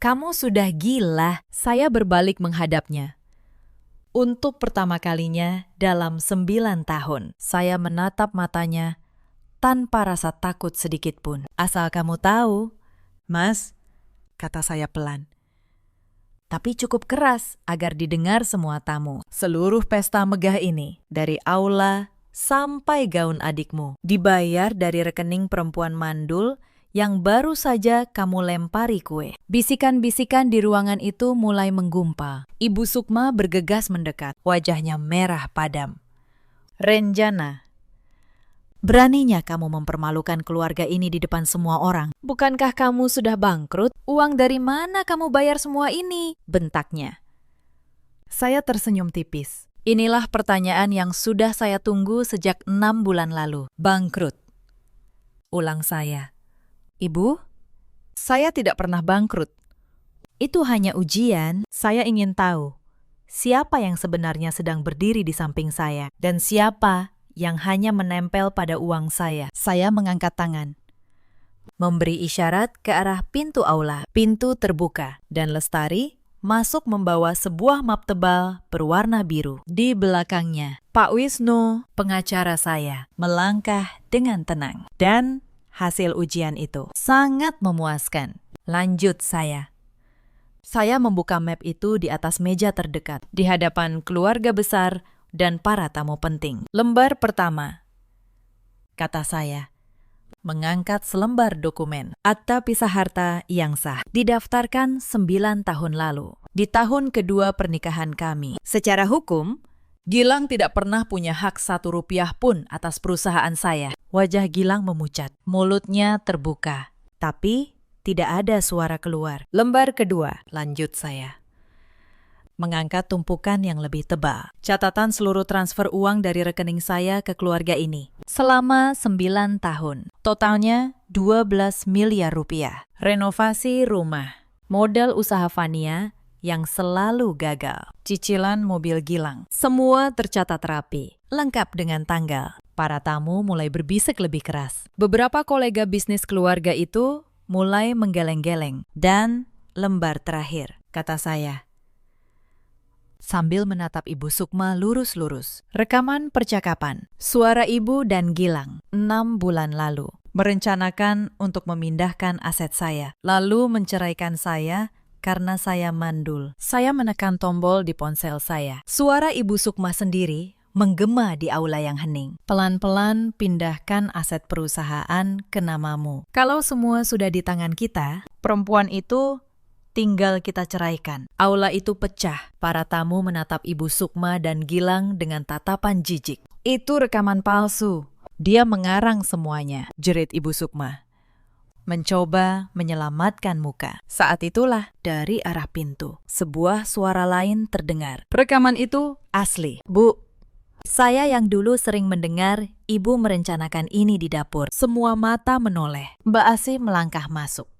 Kamu sudah gila. Saya berbalik menghadapnya. Untuk pertama kalinya dalam 9 tahun, saya menatap matanya tanpa rasa takut sedikit pun. Asal kamu tahu, Mas, kata saya pelan. Tapi cukup keras agar didengar semua tamu. Seluruh pesta megah ini, dari aula sampai gaun adikmu, dibayar dari rekening perempuan mandul yang baru saja kamu lempari kue. Bisikan-bisikan di ruangan itu mulai menggumpal. Ibu Sukma bergegas mendekat, wajahnya merah padam. Renjana, beraninya kamu mempermalukan keluarga ini di depan semua orang. Bukankah kamu sudah bangkrut? Uang dari mana kamu bayar semua ini? Bentaknya. Saya tersenyum tipis. Inilah pertanyaan yang sudah saya tunggu sejak 6 bulan lalu. Bangkrut. Ulang saya. Ibu, saya tidak pernah bangkrut. Itu hanya ujian. Saya ingin tahu siapa yang sebenarnya sedang berdiri di samping saya dan siapa yang hanya menempel pada uang saya. Saya mengangkat tangan, memberi isyarat ke arah pintu aula. Pintu terbuka dan Lestari masuk membawa sebuah map tebal berwarna biru. Di belakangnya, Pak Wisnu, pengacara saya, melangkah dengan tenang. Dan hasil ujian itu sangat memuaskan. Lanjut saya. Saya membuka map itu di atas meja terdekat, di hadapan keluarga besar dan para tamu penting. Lembar pertama, kata saya, mengangkat selembar dokumen. Akta pisah harta yang sah, didaftarkan 9 tahun lalu, di tahun kedua pernikahan kami. Secara hukum, Gilang tidak pernah punya hak 1 rupiah pun atas perusahaan saya. Wajah Gilang memucat, mulutnya terbuka, tapi tidak ada suara keluar. Lembar kedua, lanjut saya. Mengangkat tumpukan yang lebih tebal. Catatan seluruh transfer uang dari rekening saya ke keluarga ini. Selama 9 tahun. Totalnya 12 miliar rupiah. Renovasi rumah. Modal usaha Fania yang selalu gagal. Cicilan mobil Gilang. Semua tercatat rapi, lengkap dengan tanggal. Para tamu mulai berbisik lebih keras. Beberapa kolega bisnis keluarga itu mulai menggeleng-geleng. Dan lembar terakhir, kata saya, sambil menatap Ibu Sukma lurus-lurus. Rekaman percakapan. Suara Ibu dan Gilang 6 bulan lalu. Merencanakan untuk memindahkan aset saya. Lalu menceraikan saya karena saya mandul. Saya menekan tombol di ponsel saya. Suara Ibu Sukma sendiri menggema di aula yang hening. Pelan-pelan pindahkan aset perusahaan ke namamu. Kalau semua sudah di tangan kita, perempuan itu tinggal kita ceraikan. Aula itu pecah. Para tamu menatap Ibu Sukma dan Gilang dengan tatapan jijik. Itu rekaman palsu. Dia mengarang semuanya, jerit Ibu Sukma, mencoba menyelamatkan muka. Saat itulah dari arah pintu, sebuah suara lain terdengar. Rekaman itu asli. Bu, saya yang dulu sering mendengar Ibu merencanakan ini di dapur. Semua mata menoleh. Mbak Asih melangkah masuk,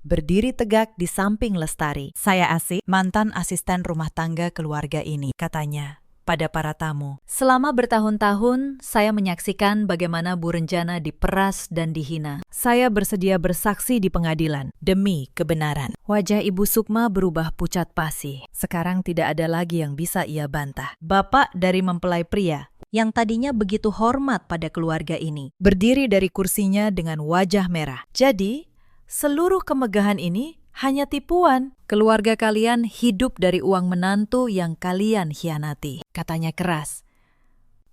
berdiri tegak di samping Lestari. Saya Asih, mantan asisten rumah tangga keluarga ini, katanya pada para tamu. Selama bertahun-tahun, saya menyaksikan bagaimana Bu Renjana diperas dan dihina. Saya bersedia bersaksi di pengadilan demi kebenaran. Wajah Ibu Sukma berubah pucat pasi. Sekarang tidak ada lagi yang bisa ia bantah. Bapak dari mempelai pria yang tadinya begitu hormat pada keluarga ini, berdiri dari kursinya dengan wajah merah. Jadi, seluruh kemegahan ini hanya tipuan. Keluarga kalian hidup dari uang menantu yang kalian hianati, katanya keras.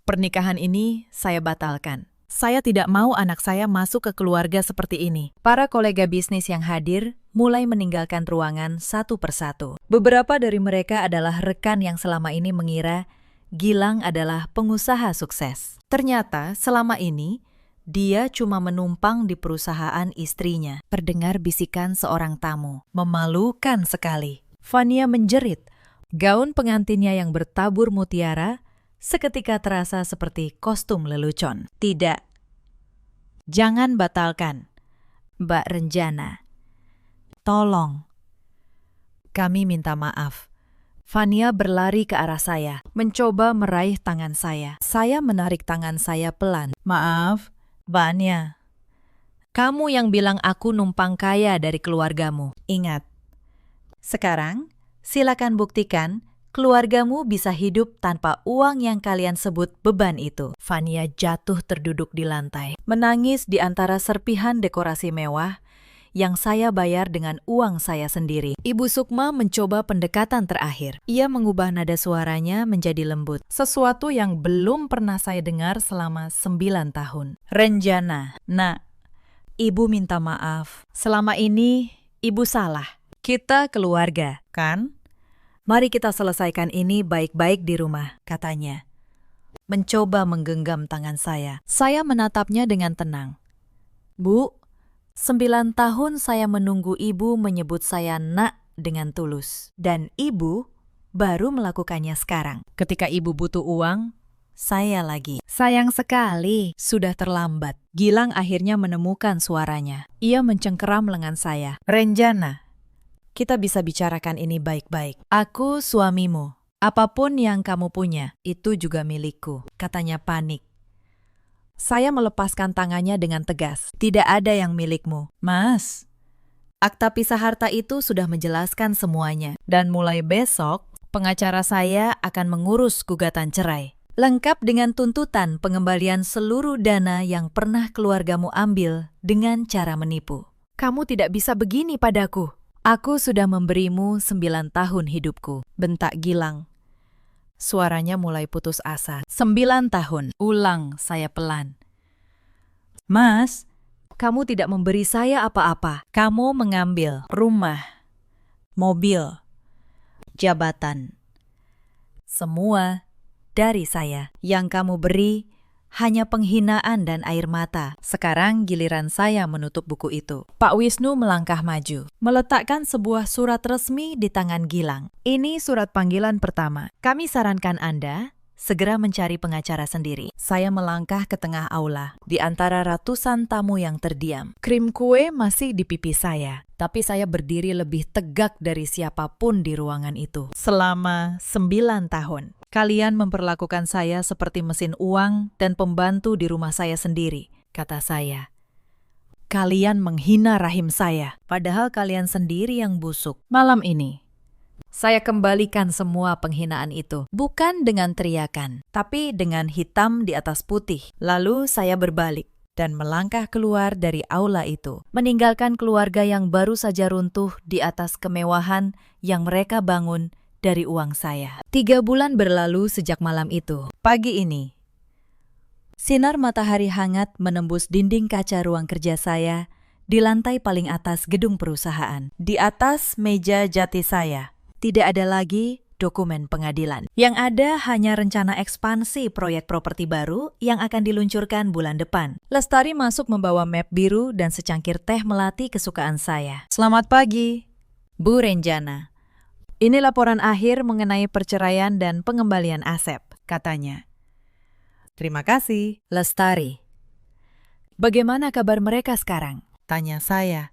Pernikahan ini saya batalkan. Saya tidak mau anak saya masuk ke keluarga seperti ini. Para kolega bisnis yang hadir mulai meninggalkan ruangan satu persatu. Beberapa dari mereka adalah rekan yang selama ini mengira Gilang adalah pengusaha sukses. Ternyata selama ini dia cuma menumpang di perusahaan istrinya. Terdengar bisikan seorang tamu. Memalukan sekali. Fania menjerit. Gaun pengantinnya yang bertabur mutiara seketika terasa seperti kostum lelucon. Tidak. Jangan batalkan, Mbak Renjana. Tolong. Kami minta maaf. Fania berlari ke arah saya, mencoba meraih tangan saya. Saya menarik tangan saya pelan. Maaf, Vania, kamu yang bilang aku numpang kaya dari keluargamu. Ingat, sekarang silakan buktikan keluargamu bisa hidup tanpa uang yang kalian sebut beban itu. Fania jatuh terduduk di lantai, menangis di antara serpihan dekorasi mewah yang saya bayar dengan uang saya sendiri. Ibu Sukma mencoba pendekatan terakhir. Ia mengubah nada suaranya menjadi lembut. Sesuatu yang belum pernah saya dengar selama 9 tahun. Renjana, nak, Ibu minta maaf. Selama ini, Ibu salah. Kita keluarga, kan? Mari kita selesaikan ini baik-baik di rumah, katanya. Mencoba menggenggam tangan saya. Saya menatapnya dengan tenang. Bu, 9 tahun saya menunggu Ibu menyebut saya nak dengan tulus. Dan Ibu baru melakukannya sekarang. Ketika Ibu butuh uang, saya lagi. Sayang sekali, sudah terlambat. Gilang akhirnya menemukan suaranya. Ia mencengkeram lengan saya. Renjana, kita bisa bicarakan ini baik-baik. Aku suamimu. Apapun yang kamu punya, itu juga milikku, katanya panik. Saya melepaskan tangannya dengan tegas. Tidak ada yang milikmu. Mas, akta pisah harta itu sudah menjelaskan semuanya. Dan mulai besok, pengacara saya akan mengurus gugatan cerai. Lengkap dengan tuntutan pengembalian seluruh dana yang pernah keluargamu ambil dengan cara menipu. Kamu tidak bisa begini padaku. Aku sudah memberimu 9 tahun hidupku, bentak Gilang. Suaranya mulai putus asa. 9 tahun, ulang saya pelan. Mas, kamu tidak memberi saya apa-apa. Kamu mengambil rumah, mobil, jabatan. Semua dari saya. Yang kamu beri hanya penghinaan dan air mata. Sekarang giliran saya menutup buku itu. Pak Wisnu melangkah maju, meletakkan sebuah surat resmi di tangan Gilang. Ini surat panggilan pertama. Kami sarankan Anda segera mencari pengacara sendiri. Saya melangkah ke tengah aula, di antara ratusan tamu yang terdiam. Krim kue masih di pipi saya, tapi saya berdiri lebih tegak dari siapapun di ruangan itu. Selama 9 tahun. Kalian memperlakukan saya seperti mesin uang dan pembantu di rumah saya sendiri, kata saya. Kalian menghina rahim saya, padahal kalian sendiri yang busuk. Malam ini, saya kembalikan semua penghinaan itu. Bukan dengan teriakan, tapi dengan hitam di atas putih. Lalu saya berbalik dan melangkah keluar dari aula itu, meninggalkan keluarga yang baru saja runtuh di atas kemewahan yang mereka bangun dari uang saya. 3 bulan berlalu sejak malam itu. Pagi ini, sinar matahari hangat menembus dinding kaca ruang kerja saya di lantai paling atas gedung perusahaan. Di atas meja jati saya, tidak ada lagi dokumen pengadilan. Yang ada hanya rencana ekspansi proyek properti baru yang akan diluncurkan bulan depan. Lestari masuk membawa map biru dan secangkir teh melati kesukaan saya. Selamat pagi, Bu Renjana. Ini laporan akhir mengenai perceraian dan pengembalian Asep, katanya. Terima kasih, Lestari. Bagaimana kabar mereka sekarang? Tanya saya.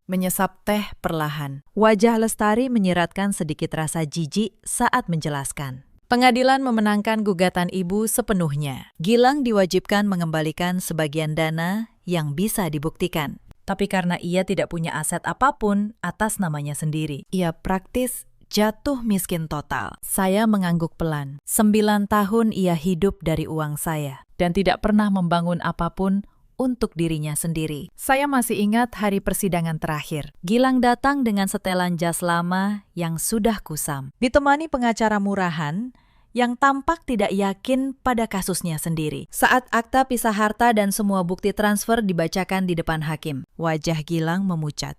Menyesap teh perlahan. Wajah Lestari menyiratkan sedikit rasa jijik saat menjelaskan. Pengadilan memenangkan gugatan ibu sepenuhnya. Gilang diwajibkan mengembalikan sebagian dana yang bisa dibuktikan. Tapi karena ia tidak punya aset apapun atas namanya sendiri, ia praktis jatuh miskin total. Saya mengangguk pelan. 9 tahun ia hidup dari uang saya dan tidak pernah membangun apapun untuk dirinya sendiri. Saya masih ingat hari persidangan terakhir. Gilang datang dengan setelan jas lama yang sudah kusam, ditemani pengacara murahan yang tampak tidak yakin pada kasusnya sendiri. Saat akta pisah harta dan semua bukti transfer dibacakan di depan hakim, wajah Gilang memucat.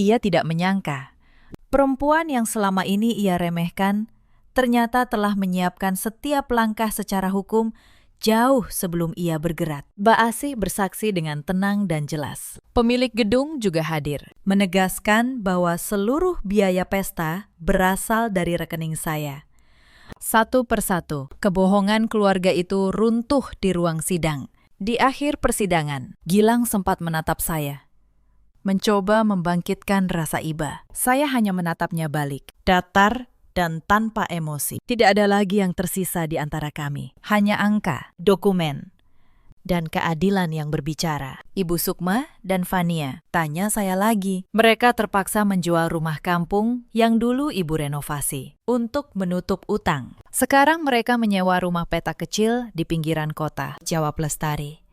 Ia tidak menyangka, perempuan yang selama ini ia remehkan ternyata telah menyiapkan setiap langkah secara hukum jauh sebelum ia bergerak. Mbak Asih bersaksi dengan tenang dan jelas. Pemilik gedung juga hadir, menegaskan bahwa seluruh biaya pesta berasal dari rekening saya. Satu persatu, kebohongan keluarga itu runtuh di ruang sidang. Di akhir persidangan, Gilang sempat menatap saya, mencoba membangkitkan rasa iba. Saya hanya menatapnya balik, datar dan tanpa emosi. Tidak ada lagi yang tersisa di antara kami. Hanya angka, dokumen, dan keadilan yang berbicara. Ibu Sukma dan Fania, tanya saya lagi. Mereka terpaksa menjual rumah kampung yang dulu ibu renovasi untuk menutup utang. Sekarang mereka menyewa rumah petak kecil di pinggiran kota, jawab Lestari.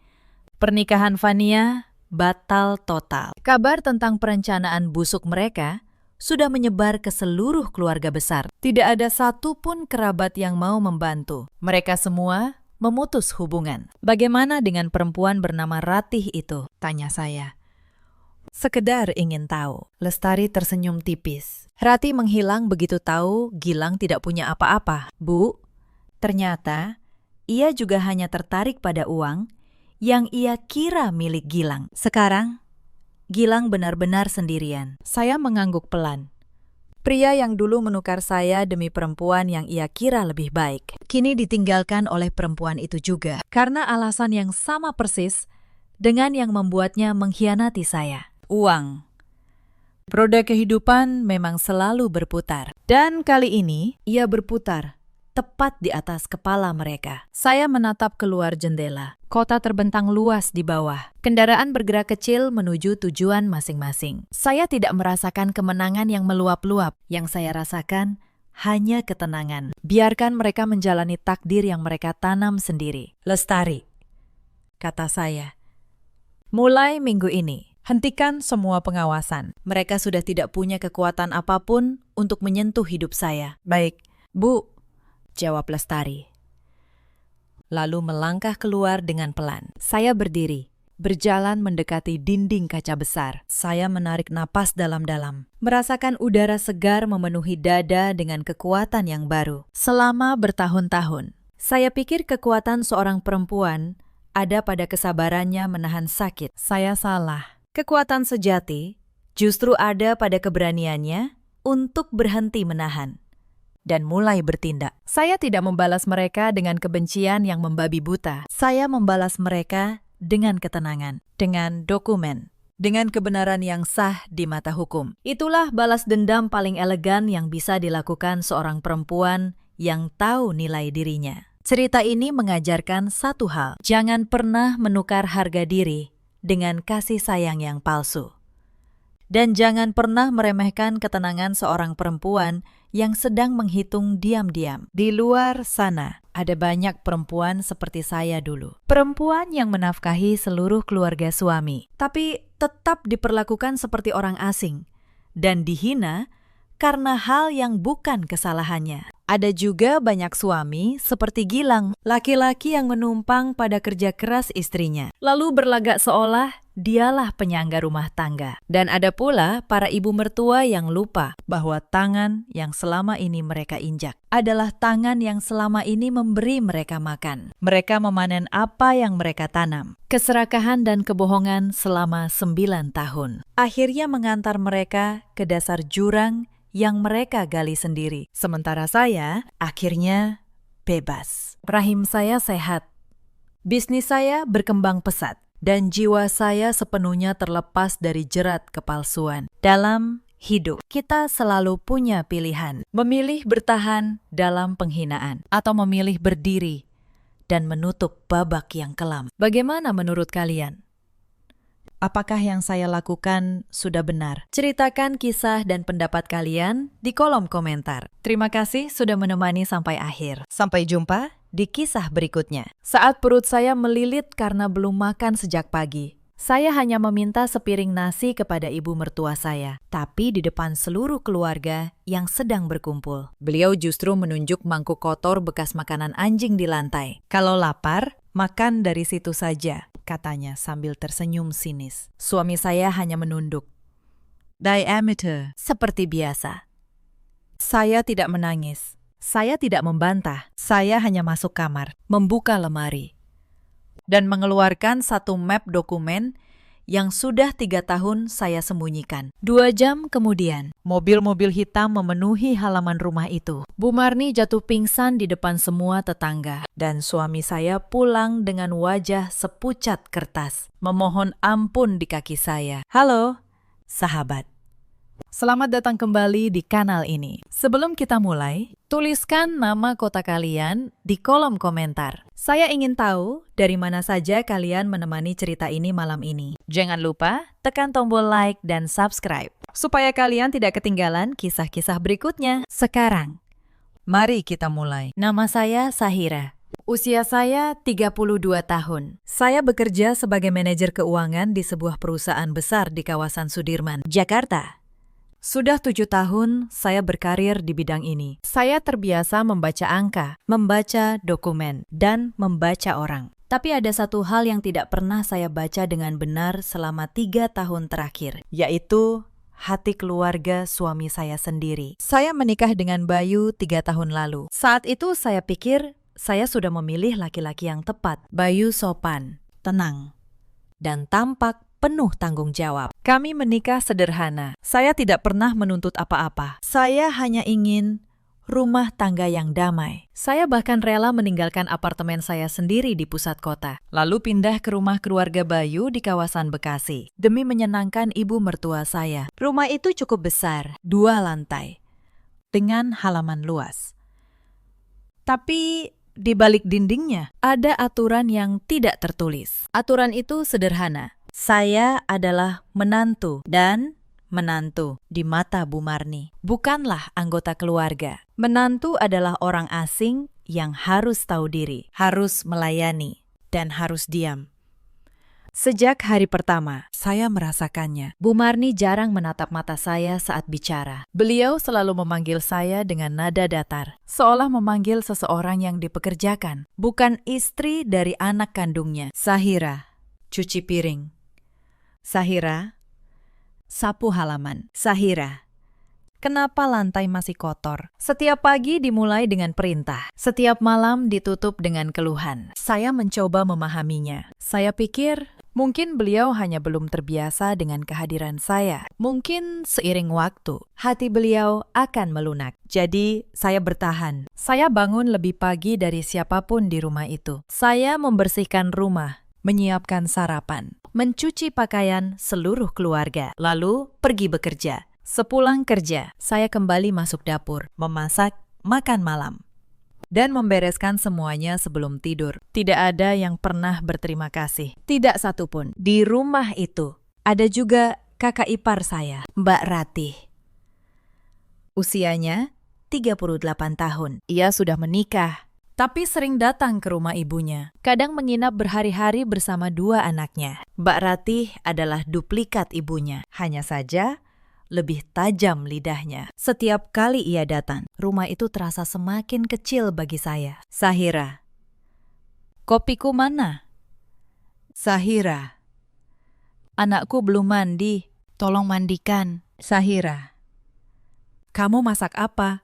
Pernikahan Fania batal total. Kabar tentang perencanaan busuk mereka sudah menyebar ke seluruh keluarga besar. Tidak ada satupun kerabat yang mau membantu. Mereka semua memutus hubungan. Bagaimana dengan perempuan bernama Ratih itu? Tanya saya. Sekedar ingin tahu. Lestari tersenyum tipis. Ratih menghilang begitu tahu Gilang tidak punya apa-apa. Bu, ternyata ia juga hanya tertarik pada uang yang ia kira milik Gilang. Sekarang, Gilang benar-benar sendirian. Saya mengangguk pelan. Pria yang dulu menukar saya demi perempuan yang ia kira lebih baik, kini ditinggalkan oleh perempuan itu juga. Karena alasan yang sama persis dengan yang membuatnya mengkhianati saya. Uang. Roda kehidupan memang selalu berputar. Dan kali ini, ia berputar tepat di atas kepala mereka. Saya menatap keluar jendela. Kota terbentang luas di bawah. Kendaraan bergerak kecil menuju tujuan masing-masing. Saya tidak merasakan kemenangan yang meluap-luap. Yang saya rasakan hanya ketenangan. Biarkan mereka menjalani takdir yang mereka tanam sendiri. Lestari, kata saya. Mulai minggu ini, hentikan semua pengawasan. Mereka sudah tidak punya kekuatan apapun untuk menyentuh hidup saya. Baik, Bu, jawab Lestari. Lalu melangkah keluar dengan pelan. Saya berdiri, berjalan mendekati dinding kaca besar. Saya menarik napas dalam-dalam, merasakan udara segar memenuhi dada dengan kekuatan yang baru. Selama bertahun-tahun, saya pikir kekuatan seorang perempuan ada pada kesabarannya menahan sakit. Saya salah. Kekuatan sejati justru ada pada keberaniannya untuk berhenti menahan dan mulai bertindak. Saya tidak membalas mereka dengan kebencian yang membabi buta. Saya membalas mereka dengan ketenangan, dengan dokumen, dengan kebenaran yang sah di mata hukum. Itulah balas dendam paling elegan yang bisa dilakukan seorang perempuan yang tahu nilai dirinya. Cerita ini mengajarkan satu hal. Jangan pernah menukar harga diri dengan kasih sayang yang palsu. Dan jangan pernah meremehkan ketenangan seorang perempuan yang sedang menghitung diam-diam. Di luar sana, ada banyak perempuan seperti saya dulu. Perempuan yang menafkahi seluruh keluarga suami, tapi tetap diperlakukan seperti orang asing dan dihina karena hal yang bukan kesalahannya. Ada juga banyak suami seperti Gilang, laki-laki yang menumpang pada kerja keras istrinya, lalu berlagak seolah dialah penyangga rumah tangga. Dan ada pula para ibu mertua yang lupa bahwa tangan yang selama ini mereka injak adalah tangan yang selama ini memberi mereka makan. Mereka memanen apa yang mereka tanam. Keserakahan dan kebohongan selama 9 tahun. Akhirnya mengantar mereka ke dasar jurang yang mereka gali sendiri. Sementara saya akhirnya bebas. Rahim saya sehat. Bisnis saya berkembang pesat. Dan jiwa saya sepenuhnya terlepas dari jerat kepalsuan. Dalam hidup, kita selalu punya pilihan. Memilih bertahan dalam penghinaan. Atau memilih berdiri dan menutup babak yang kelam. Bagaimana menurut kalian? Apakah yang saya lakukan sudah benar? Ceritakan kisah dan pendapat kalian di kolom komentar. Terima kasih sudah menemani sampai akhir. Sampai jumpa di kisah berikutnya. Saat perut saya melilit karena belum makan sejak pagi, saya hanya meminta sepiring nasi kepada ibu mertua saya, tapi di depan seluruh keluarga yang sedang berkumpul. Beliau justru menunjuk mangkuk kotor bekas makanan anjing di lantai. Kalau lapar, makan dari situ saja, katanya sambil tersenyum sinis. Suami saya hanya menunduk. Diameter, seperti biasa. Saya tidak menangis. Saya tidak membantah. Saya hanya masuk kamar, membuka lemari, dan mengeluarkan satu map dokumen yang sudah 3 tahun saya sembunyikan. 2 jam kemudian, mobil-mobil hitam memenuhi halaman rumah itu. Bu Marni jatuh pingsan di depan semua tetangga, dan suami saya pulang dengan wajah sepucat kertas, memohon ampun di kaki saya. Halo, sahabat. Selamat datang kembali di kanal ini. Sebelum kita mulai, tuliskan nama kota kalian di kolom komentar. Saya ingin tahu dari mana saja kalian menemani cerita ini malam ini. Jangan lupa tekan tombol like dan subscribe, supaya kalian tidak ketinggalan kisah-kisah berikutnya. Sekarang, mari kita mulai. Nama saya Sahira. Usia saya 32 tahun. Saya bekerja sebagai manajer keuangan di sebuah perusahaan besar di kawasan Sudirman, Jakarta. Sudah 7 tahun saya berkarir di bidang ini. Saya terbiasa membaca angka, membaca dokumen, dan membaca orang. Tapi ada satu hal yang tidak pernah saya baca dengan benar selama 3 tahun terakhir, yaitu hati keluarga suami saya sendiri. Saya menikah dengan Bayu 3 tahun lalu. Saat itu saya pikir saya sudah memilih laki-laki yang tepat. Bayu sopan, tenang, dan tampak penuh tanggung jawab. Kami menikah sederhana. Saya tidak pernah menuntut apa-apa. Saya hanya ingin rumah tangga yang damai. Saya bahkan rela meninggalkan apartemen saya sendiri di pusat kota, lalu pindah ke rumah keluarga Bayu di kawasan Bekasi, demi menyenangkan ibu mertua saya. Rumah itu cukup besar, 2 lantai, dengan halaman luas. Tapi di balik dindingnya ada aturan yang tidak tertulis. Aturan itu sederhana. Saya adalah menantu dan menantu di mata Bu Marni, bukanlah anggota keluarga. Menantu adalah orang asing yang harus tahu diri, harus melayani, dan harus diam. Sejak hari pertama, saya merasakannya. Bu Marni jarang menatap mata saya saat bicara. Beliau selalu memanggil saya dengan nada datar, seolah memanggil seseorang yang dipekerjakan, bukan istri dari anak kandungnya. Sahira, cuci piring. Sahira, sapu halaman. Sahira, kenapa lantai masih kotor? Setiap pagi dimulai dengan perintah. Setiap malam ditutup dengan keluhan. Saya mencoba memahaminya. Saya pikir mungkin beliau hanya belum terbiasa dengan kehadiran saya. Mungkin seiring waktu, hati beliau akan melunak. Jadi, saya bertahan. Saya bangun lebih pagi dari siapapun di rumah itu. Saya membersihkan rumah, menyiapkan sarapan, mencuci pakaian seluruh keluarga, lalu pergi bekerja. Sepulang kerja, saya kembali masuk dapur, memasak, makan malam, dan membereskan semuanya sebelum tidur. Tidak ada yang pernah berterima kasih. Tidak satupun. Di rumah itu, ada juga kakak ipar saya, Mbak Ratih. Usianya 38 tahun. Ia sudah menikah, tapi sering datang ke rumah ibunya. Kadang menginap berhari-hari bersama 2 anaknya. Mbak Ratih adalah duplikat ibunya. Hanya saja lebih tajam lidahnya. Setiap kali ia datang, rumah itu terasa semakin kecil bagi saya. Sahira, kopiku mana? Sahira, anakku belum mandi. Tolong mandikan. Sahira, kamu masak apa?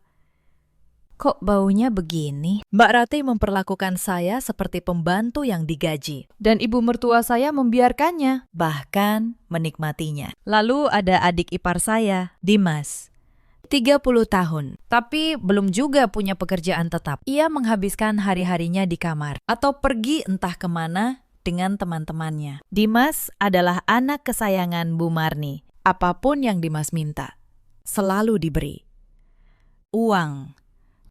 Kok baunya begini? Mbak Ratih memperlakukan saya seperti pembantu yang digaji. Dan ibu mertua saya membiarkannya, bahkan menikmatinya. Lalu ada adik ipar saya, Dimas. 30 tahun, tapi belum juga punya pekerjaan tetap. Ia menghabiskan hari-harinya di kamar, atau pergi entah kemana dengan teman-temannya. Dimas adalah anak kesayangan Bu Marni. Apapun yang Dimas minta, selalu diberi. Uang,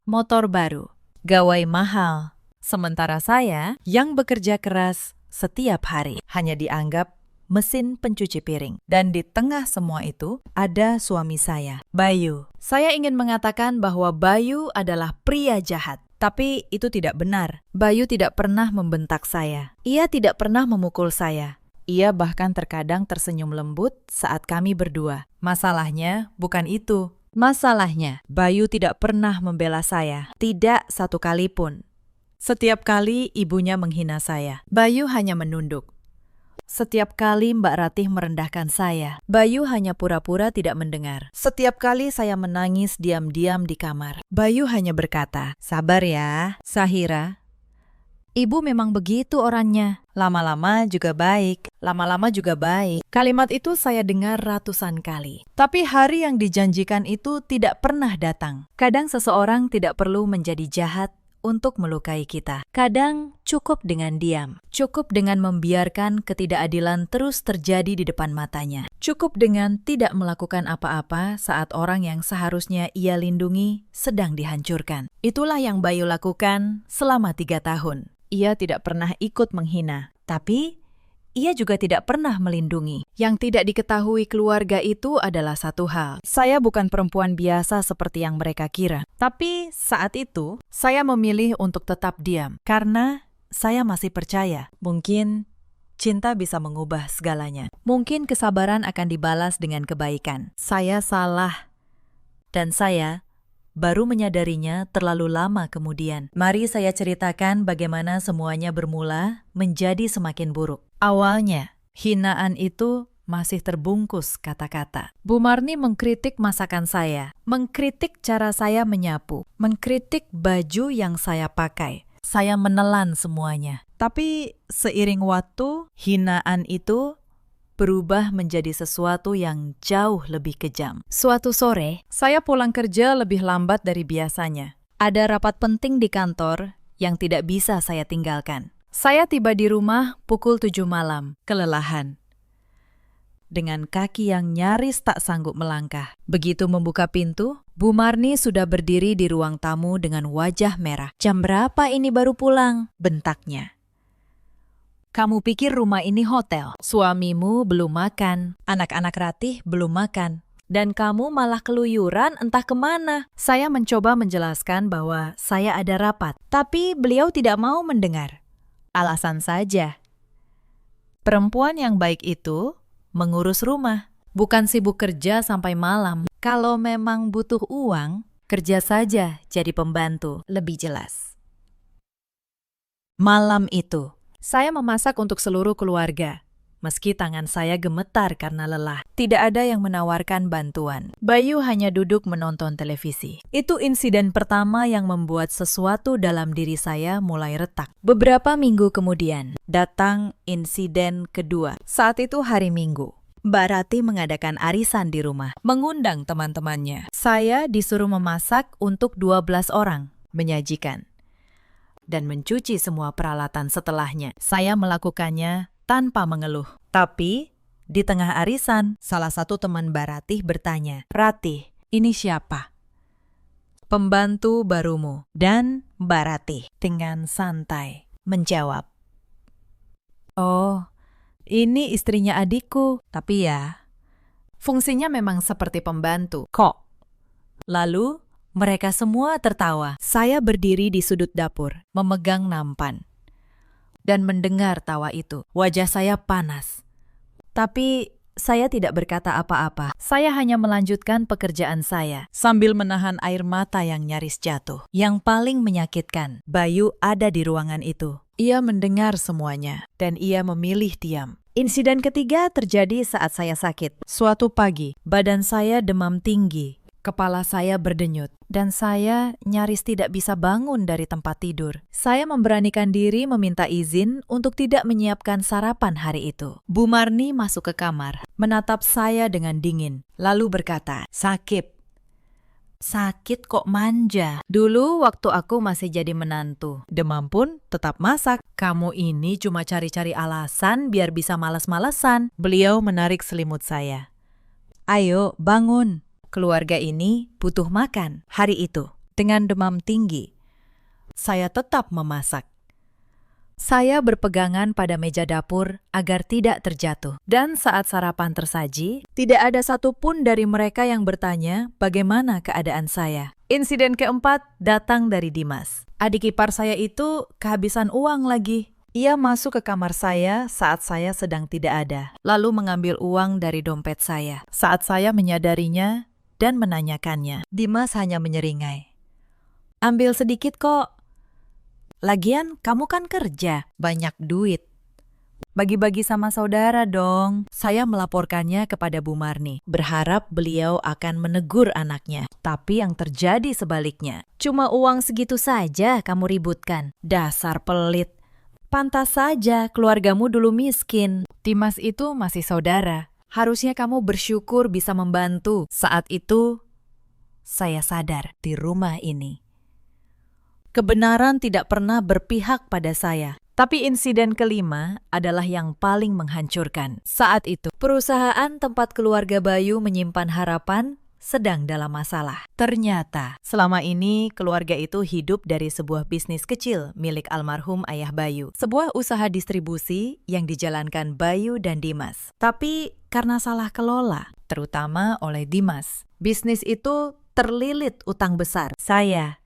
motor baru, gawai mahal. Sementara saya yang bekerja keras setiap hari hanya dianggap mesin pencuci piring. Dan di tengah semua itu ada suami saya, Bayu. Saya ingin mengatakan bahwa Bayu adalah pria jahat. Tapi itu tidak benar. Bayu tidak pernah membentak saya. Ia tidak pernah memukul saya. Ia bahkan terkadang tersenyum lembut saat kami berdua. Masalahnya bukan itu. Masalahnya, Bayu tidak pernah membela saya, tidak satu kali pun. Setiap kali ibunya menghina saya, Bayu hanya menunduk. Setiap kali Mbak Ratih merendahkan saya, Bayu hanya pura-pura tidak mendengar. Setiap kali saya menangis diam-diam di kamar, Bayu hanya berkata, "Sabar ya, Sahira. Ibu memang begitu orangnya. Lama-lama juga baik, lama-lama juga baik." Kalimat itu saya dengar ratusan kali. Tapi hari yang dijanjikan itu tidak pernah datang. Kadang seseorang tidak perlu menjadi jahat untuk melukai kita. Kadang cukup dengan diam. Cukup dengan membiarkan ketidakadilan terus terjadi di depan matanya. Cukup dengan tidak melakukan apa-apa saat orang yang seharusnya ia lindungi sedang dihancurkan. Itulah yang Bayu lakukan selama 3 tahun. Ia tidak pernah ikut menghina, tapi ia juga tidak pernah melindungi. Yang tidak diketahui keluarga itu adalah satu hal. Saya bukan perempuan biasa seperti yang mereka kira. Tapi saat itu, saya memilih untuk tetap diam. Karena saya masih percaya, mungkin Cinta bisa mengubah segalanya. Mungkin kesabaran akan dibalas dengan kebaikan. Saya salah. Dan saya baru menyadarinya terlalu lama kemudian. Mari saya ceritakan bagaimana semuanya bermula menjadi semakin buruk. Awalnya, hinaan itu masih terbungkus kata-kata. Bu Marni mengkritik masakan saya, mengkritik cara saya menyapu, mengkritik baju yang saya pakai. Saya menelan semuanya. Tapi seiring waktu, hinaan itu berubah menjadi sesuatu yang jauh lebih kejam. Suatu sore, saya pulang kerja lebih lambat dari biasanya. Ada rapat penting di kantor yang tidak bisa saya tinggalkan. Saya tiba di rumah pukul 7 malam, kelelahan. Dengan kaki yang nyaris tak sanggup melangkah. Begitu membuka pintu, Bu Marni sudah berdiri di ruang tamu dengan wajah merah. "Jam berapa ini baru pulang?" bentaknya. "Kamu pikir rumah ini hotel? Suamimu belum makan, anak-anak Ratih belum makan, dan kamu malah keluyuran entah kemana." Saya mencoba menjelaskan bahwa saya ada rapat, tapi beliau tidak mau mendengar. Alasan saja. Perempuan yang baik itu mengurus rumah, bukan sibuk kerja sampai malam. Kalau memang butuh uang, kerja saja jadi pembantu, lebih jelas. Malam itu, saya memasak untuk seluruh keluarga. Meski tangan saya gemetar karena lelah, tidak ada yang menawarkan bantuan. Bayu hanya duduk menonton televisi. Itu insiden pertama yang membuat sesuatu dalam diri saya mulai retak. Beberapa minggu kemudian, datang insiden kedua. Saat itu hari Minggu. Mbak Rati mengadakan arisan di rumah, mengundang teman-temannya. Saya disuruh memasak untuk 12 orang, menyajikan, dan mencuci semua peralatan setelahnya. Saya melakukannya tanpa mengeluh. Tapi, di tengah arisan, salah satu teman Mbak Ratih bertanya, "Ratih, ini siapa?" "Pembantu barumu." Dan Mbak Ratih dengan santai menjawab, "Oh, ini istrinya adikku, tapi ya, fungsinya memang seperti pembantu." "Kok?" Lalu, mereka semua tertawa. Saya berdiri di sudut dapur, memegang nampan, dan mendengar tawa itu. Wajah saya panas. Tapi saya tidak berkata apa-apa. Saya hanya melanjutkan pekerjaan saya, sambil menahan air mata yang nyaris jatuh. Yang paling menyakitkan, Bayu ada di ruangan itu. Ia mendengar semuanya, dan ia memilih diam. Insiden ketiga terjadi saat saya sakit. Suatu pagi, badan saya demam tinggi. Kepala saya berdenyut, dan saya nyaris tidak bisa bangun dari tempat tidur. Saya memberanikan diri meminta izin untuk tidak menyiapkan sarapan hari itu. Bu Marni masuk ke kamar, menatap saya dengan dingin, lalu berkata, "Sakit. Sakit kok manja. Dulu waktu aku masih jadi menantu, demam pun tetap masak. Kamu ini cuma cari-cari alasan biar bisa malas-malesan." Beliau menarik selimut saya. "Ayo, bangun. Keluarga ini butuh makan." Hari itu, dengan demam tinggi, saya tetap memasak. Saya berpegangan pada meja dapur agar tidak terjatuh. Dan saat sarapan tersaji, tidak ada satupun dari mereka yang bertanya bagaimana keadaan saya. Insiden keempat datang dari Dimas. Adik ipar saya itu kehabisan uang lagi. Ia masuk ke kamar saya saat saya sedang tidak ada, lalu mengambil uang dari dompet saya. Saat saya menyadarinya dan menanyakannya, Dimas hanya menyeringai. "Ambil sedikit kok. Lagian kamu kan kerja, banyak duit. Bagi-bagi sama saudara dong." Saya melaporkannya kepada Bu Marni, berharap beliau akan menegur anaknya. Tapi yang terjadi sebaliknya. "Cuma uang segitu saja kamu ributkan. Dasar pelit. Pantas saja keluargamu dulu miskin. Dimas itu masih saudara. Harusnya kamu bersyukur bisa membantu." Saat itu, saya sadar di rumah ini kebenaran tidak pernah berpihak pada saya. Tapi insiden kelima adalah yang paling menghancurkan. Saat itu, perusahaan tempat keluarga Bayu menyimpan harapan sedang dalam masalah. Ternyata, selama ini keluarga itu hidup dari sebuah bisnis kecil milik almarhum ayah Bayu. Sebuah usaha distribusi yang dijalankan Bayu dan Dimas. Tapi karena salah kelola, terutama oleh Dimas, bisnis itu terlilit utang besar. Saya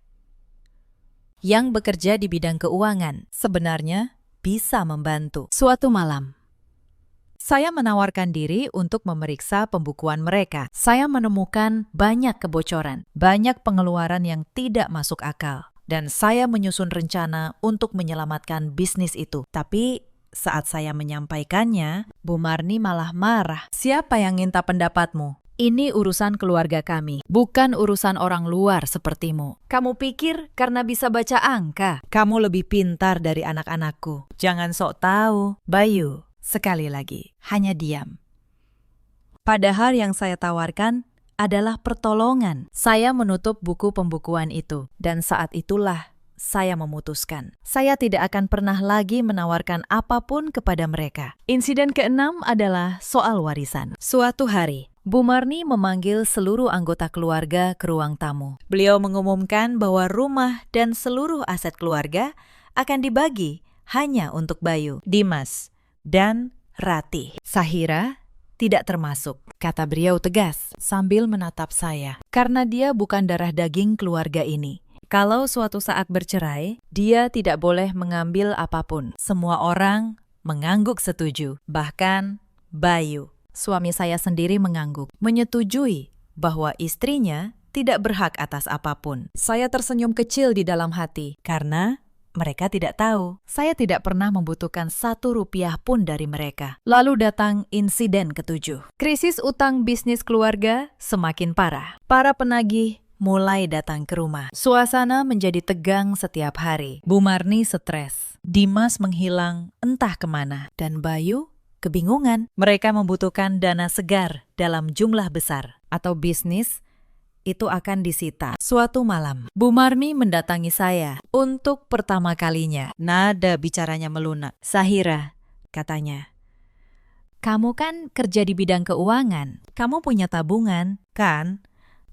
yang bekerja di bidang keuangan sebenarnya bisa membantu. Suatu malam, Saya menawarkan diri untuk memeriksa pembukuan mereka. Saya menemukan banyak kebocoran, banyak pengeluaran yang tidak masuk akal. Dan saya menyusun rencana untuk menyelamatkan bisnis itu. Tapi saat saya menyampaikannya, Bu Marni malah marah. Siapa yang minta pendapatmu? Ini urusan keluarga kami, bukan urusan orang luar sepertimu. Kamu pikir karena bisa baca angka, kamu lebih pintar dari anak-anakku. Jangan sok tahu, Bayu. Sekali lagi, hanya diam. Padahal yang saya tawarkan adalah pertolongan. Saya menutup buku pembukuan itu, dan saat itulah saya memutuskan. Saya tidak akan pernah lagi menawarkan apapun kepada mereka. Insiden keenam adalah soal warisan. Suatu hari, Bu Marni memanggil seluruh anggota keluarga ke ruang tamu. Beliau mengumumkan bahwa rumah dan seluruh aset keluarga akan dibagi hanya untuk Bayu, Dimas, dan Ratih. Sahira tidak termasuk, kata beliau tegas sambil menatap saya. Karena dia bukan darah daging keluarga ini. Kalau suatu saat bercerai, dia tidak boleh mengambil apapun. Semua orang mengangguk setuju, bahkan Bayu. Suami saya sendiri mengangguk, menyetujui bahwa istrinya tidak berhak atas apapun. Saya tersenyum kecil di dalam hati, karena mereka tidak tahu. Saya tidak pernah membutuhkan 1 rupiah pun dari mereka. Lalu datang insiden ketujuh. Krisis utang bisnis keluarga semakin parah. Para penagih mulai datang ke rumah. Suasana menjadi tegang setiap hari. Bu Marni stres. Dimas menghilang entah kemana. Dan Bayu kebingungan. Mereka membutuhkan dana segar dalam jumlah besar. Atau bisnis itu akan disita. Suatu malam, Bu Marni mendatangi saya untuk pertama kalinya. Nada bicaranya melunak. Sahira, katanya, kamu kan kerja di bidang keuangan. Kamu punya tabungan, kan?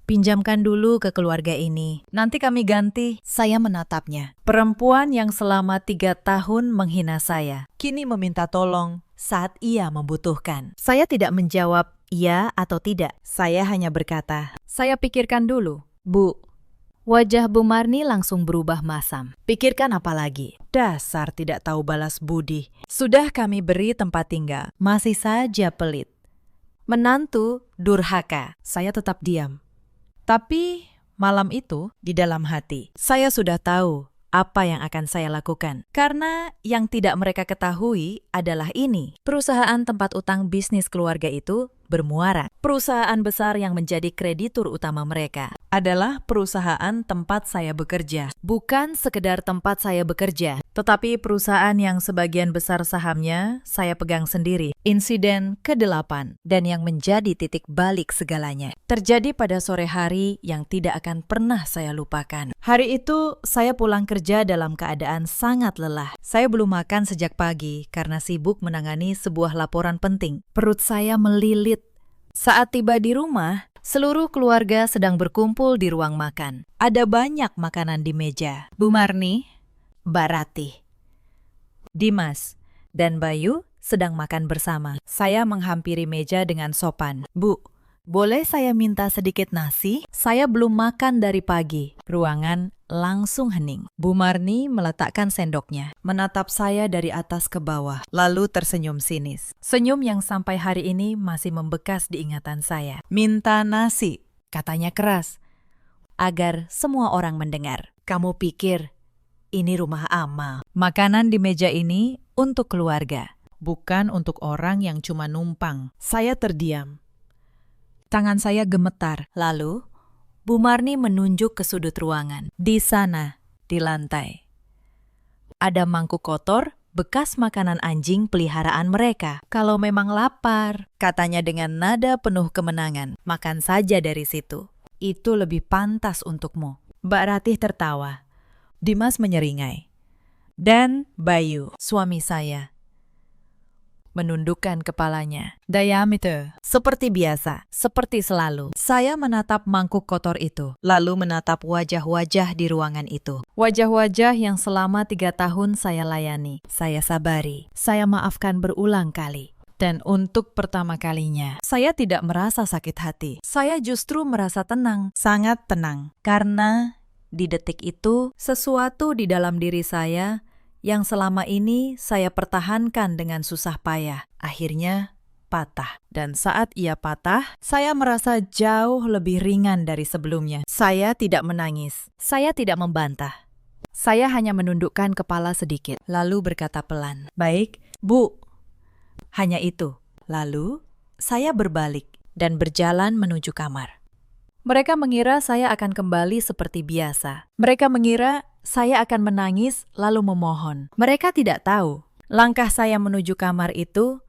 Pinjamkan dulu ke keluarga ini. Nanti kami ganti. Saya menatapnya. Perempuan yang selama 3 tahun menghina saya, kini meminta tolong saat ia membutuhkan. Saya tidak menjawab iya atau tidak. Saya hanya berkata, saya pikirkan dulu, Bu. Wajah Bu Marni langsung berubah masam. Pikirkan apa lagi? Dasar tidak tahu balas budi. Sudah kami beri tempat tinggal, masih saja pelit. Menantu durhaka. Saya tetap diam. Tapi malam itu di dalam hati, saya sudah tahu apa yang akan saya lakukan. Karena yang tidak mereka ketahui adalah ini. Perusahaan tempat utang bisnis keluarga itu bermuara. Perusahaan besar yang menjadi kreditur utama mereka adalah perusahaan tempat saya bekerja. Bukan sekedar tempat saya bekerja, tetapi perusahaan yang sebagian besar sahamnya saya pegang sendiri. Insiden ke-8 dan yang menjadi titik balik segalanya terjadi pada sore hari yang tidak akan pernah saya lupakan. Hari itu saya pulang kerja dalam keadaan sangat lelah. Saya belum makan sejak pagi karena sibuk menangani sebuah laporan penting. Perut saya melilit. Saat tiba di rumah, seluruh keluarga sedang berkumpul di ruang makan. Ada banyak makanan di meja. Bu Marni, Mbak Ratih, Dimas, dan Bayu sedang makan bersama. Saya menghampiri meja dengan sopan. Bu, boleh saya minta sedikit nasi? Saya belum makan dari pagi. Ruangan langsung hening. Bu Marni meletakkan sendoknya, menatap saya dari atas ke bawah, lalu tersenyum sinis. Senyum yang sampai hari ini masih membekas di ingatan saya. Minta nasi, katanya keras, agar semua orang mendengar. Kamu pikir ini rumah amal? Makanan di meja ini untuk keluarga, bukan untuk orang yang cuma numpang. Saya terdiam. Tangan saya gemetar. Lalu, Bu Marni menunjuk ke sudut ruangan. Di sana, di lantai, ada mangkuk kotor bekas makanan anjing peliharaan mereka. Kalau memang lapar, katanya dengan nada penuh kemenangan, makan saja dari situ. Itu lebih pantas untukmu. Mbak Ratih tertawa. Dimas menyeringai. Dan Bayu, suami saya, menundukkan kepalanya. Diameter. Seperti biasa, seperti selalu. Saya menatap mangkuk kotor itu, lalu menatap wajah-wajah di ruangan itu. Wajah-wajah yang selama 3 tahun saya layani. Saya sabari. Saya maafkan berulang kali. Dan untuk pertama kalinya, saya tidak merasa sakit hati. Saya justru merasa tenang, sangat tenang. Karena di detik itu, sesuatu di dalam diri saya yang selama ini saya pertahankan dengan susah payah, akhirnya patah. Dan saat ia patah, saya merasa jauh lebih ringan dari sebelumnya. Saya tidak menangis. Saya tidak membantah. Saya hanya menundukkan kepala sedikit, lalu berkata pelan, "Baik, Bu." Hanya itu. Lalu, saya berbalik dan berjalan menuju kamar. Mereka mengira saya akan kembali seperti biasa. Mereka mengira saya akan menangis lalu memohon. Mereka tidak tahu, langkah saya menuju kamar itu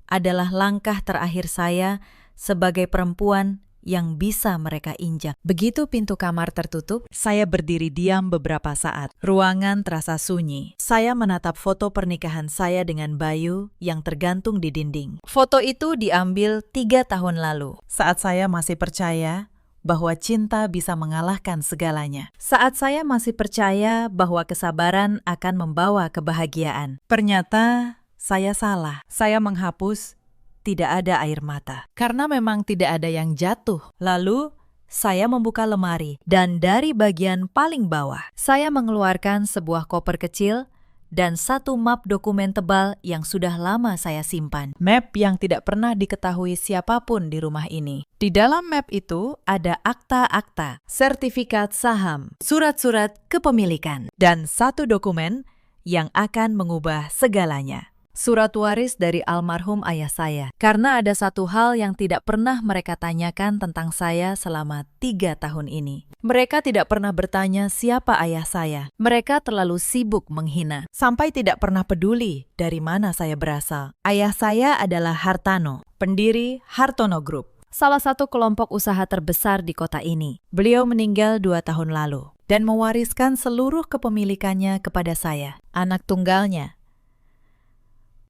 adalah langkah terakhir saya sebagai perempuan yang bisa mereka injak. Begitu pintu kamar tertutup, saya berdiri diam beberapa saat. Ruangan terasa sunyi. Saya menatap foto pernikahan saya dengan Bayu yang tergantung di dinding. Foto itu diambil 3 tahun lalu, saat saya masih percaya bahwa cinta bisa mengalahkan segalanya. Saat saya masih percaya bahwa kesabaran akan membawa kebahagiaan. Ternyata saya salah. Saya menghapus tidak ada air mata. Karena memang tidak ada yang jatuh. Lalu, saya membuka lemari. Dan dari bagian paling bawah, saya mengeluarkan sebuah koper kecil dan satu map dokumen tebal yang sudah lama saya simpan. Map yang tidak pernah diketahui siapapun di rumah ini. Di dalam map itu ada akta-akta, sertifikat saham, surat-surat kepemilikan, dan satu dokumen yang akan mengubah segalanya. Surat waris dari almarhum ayah saya. Karena ada satu hal yang tidak pernah mereka tanyakan tentang saya selama 3 tahun ini. Mereka tidak pernah bertanya siapa ayah saya. Mereka terlalu sibuk menghina, sampai tidak pernah peduli dari mana saya berasal. Ayah saya adalah Hartano, pendiri Hartono Group, salah satu kelompok usaha terbesar di kota ini. Beliau meninggal 2 tahun lalu dan mewariskan seluruh kepemilikannya kepada saya, anak tunggalnya.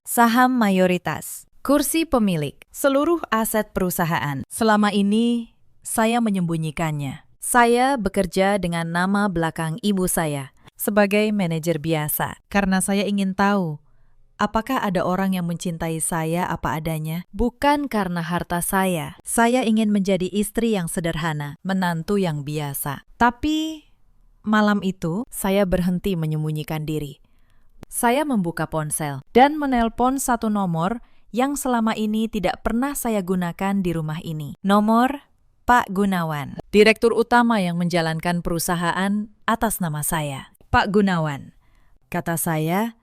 Saham mayoritas, kursi pemilik, seluruh aset perusahaan. Selama ini, saya menyembunyikannya. Saya bekerja dengan nama belakang ibu saya sebagai manajer biasa karena saya ingin tahu apakah ada orang yang mencintai saya apa adanya. Bukan karena harta saya. Saya ingin menjadi istri yang sederhana, menantu yang biasa. Tapi malam itu, saya berhenti menyembunyikan diri. Saya membuka ponsel dan menelpon satu nomor yang selama ini tidak pernah saya gunakan di rumah ini. Nomor Pak Gunawan, direktur utama yang menjalankan perusahaan atas nama saya. Pak Gunawan, kata saya,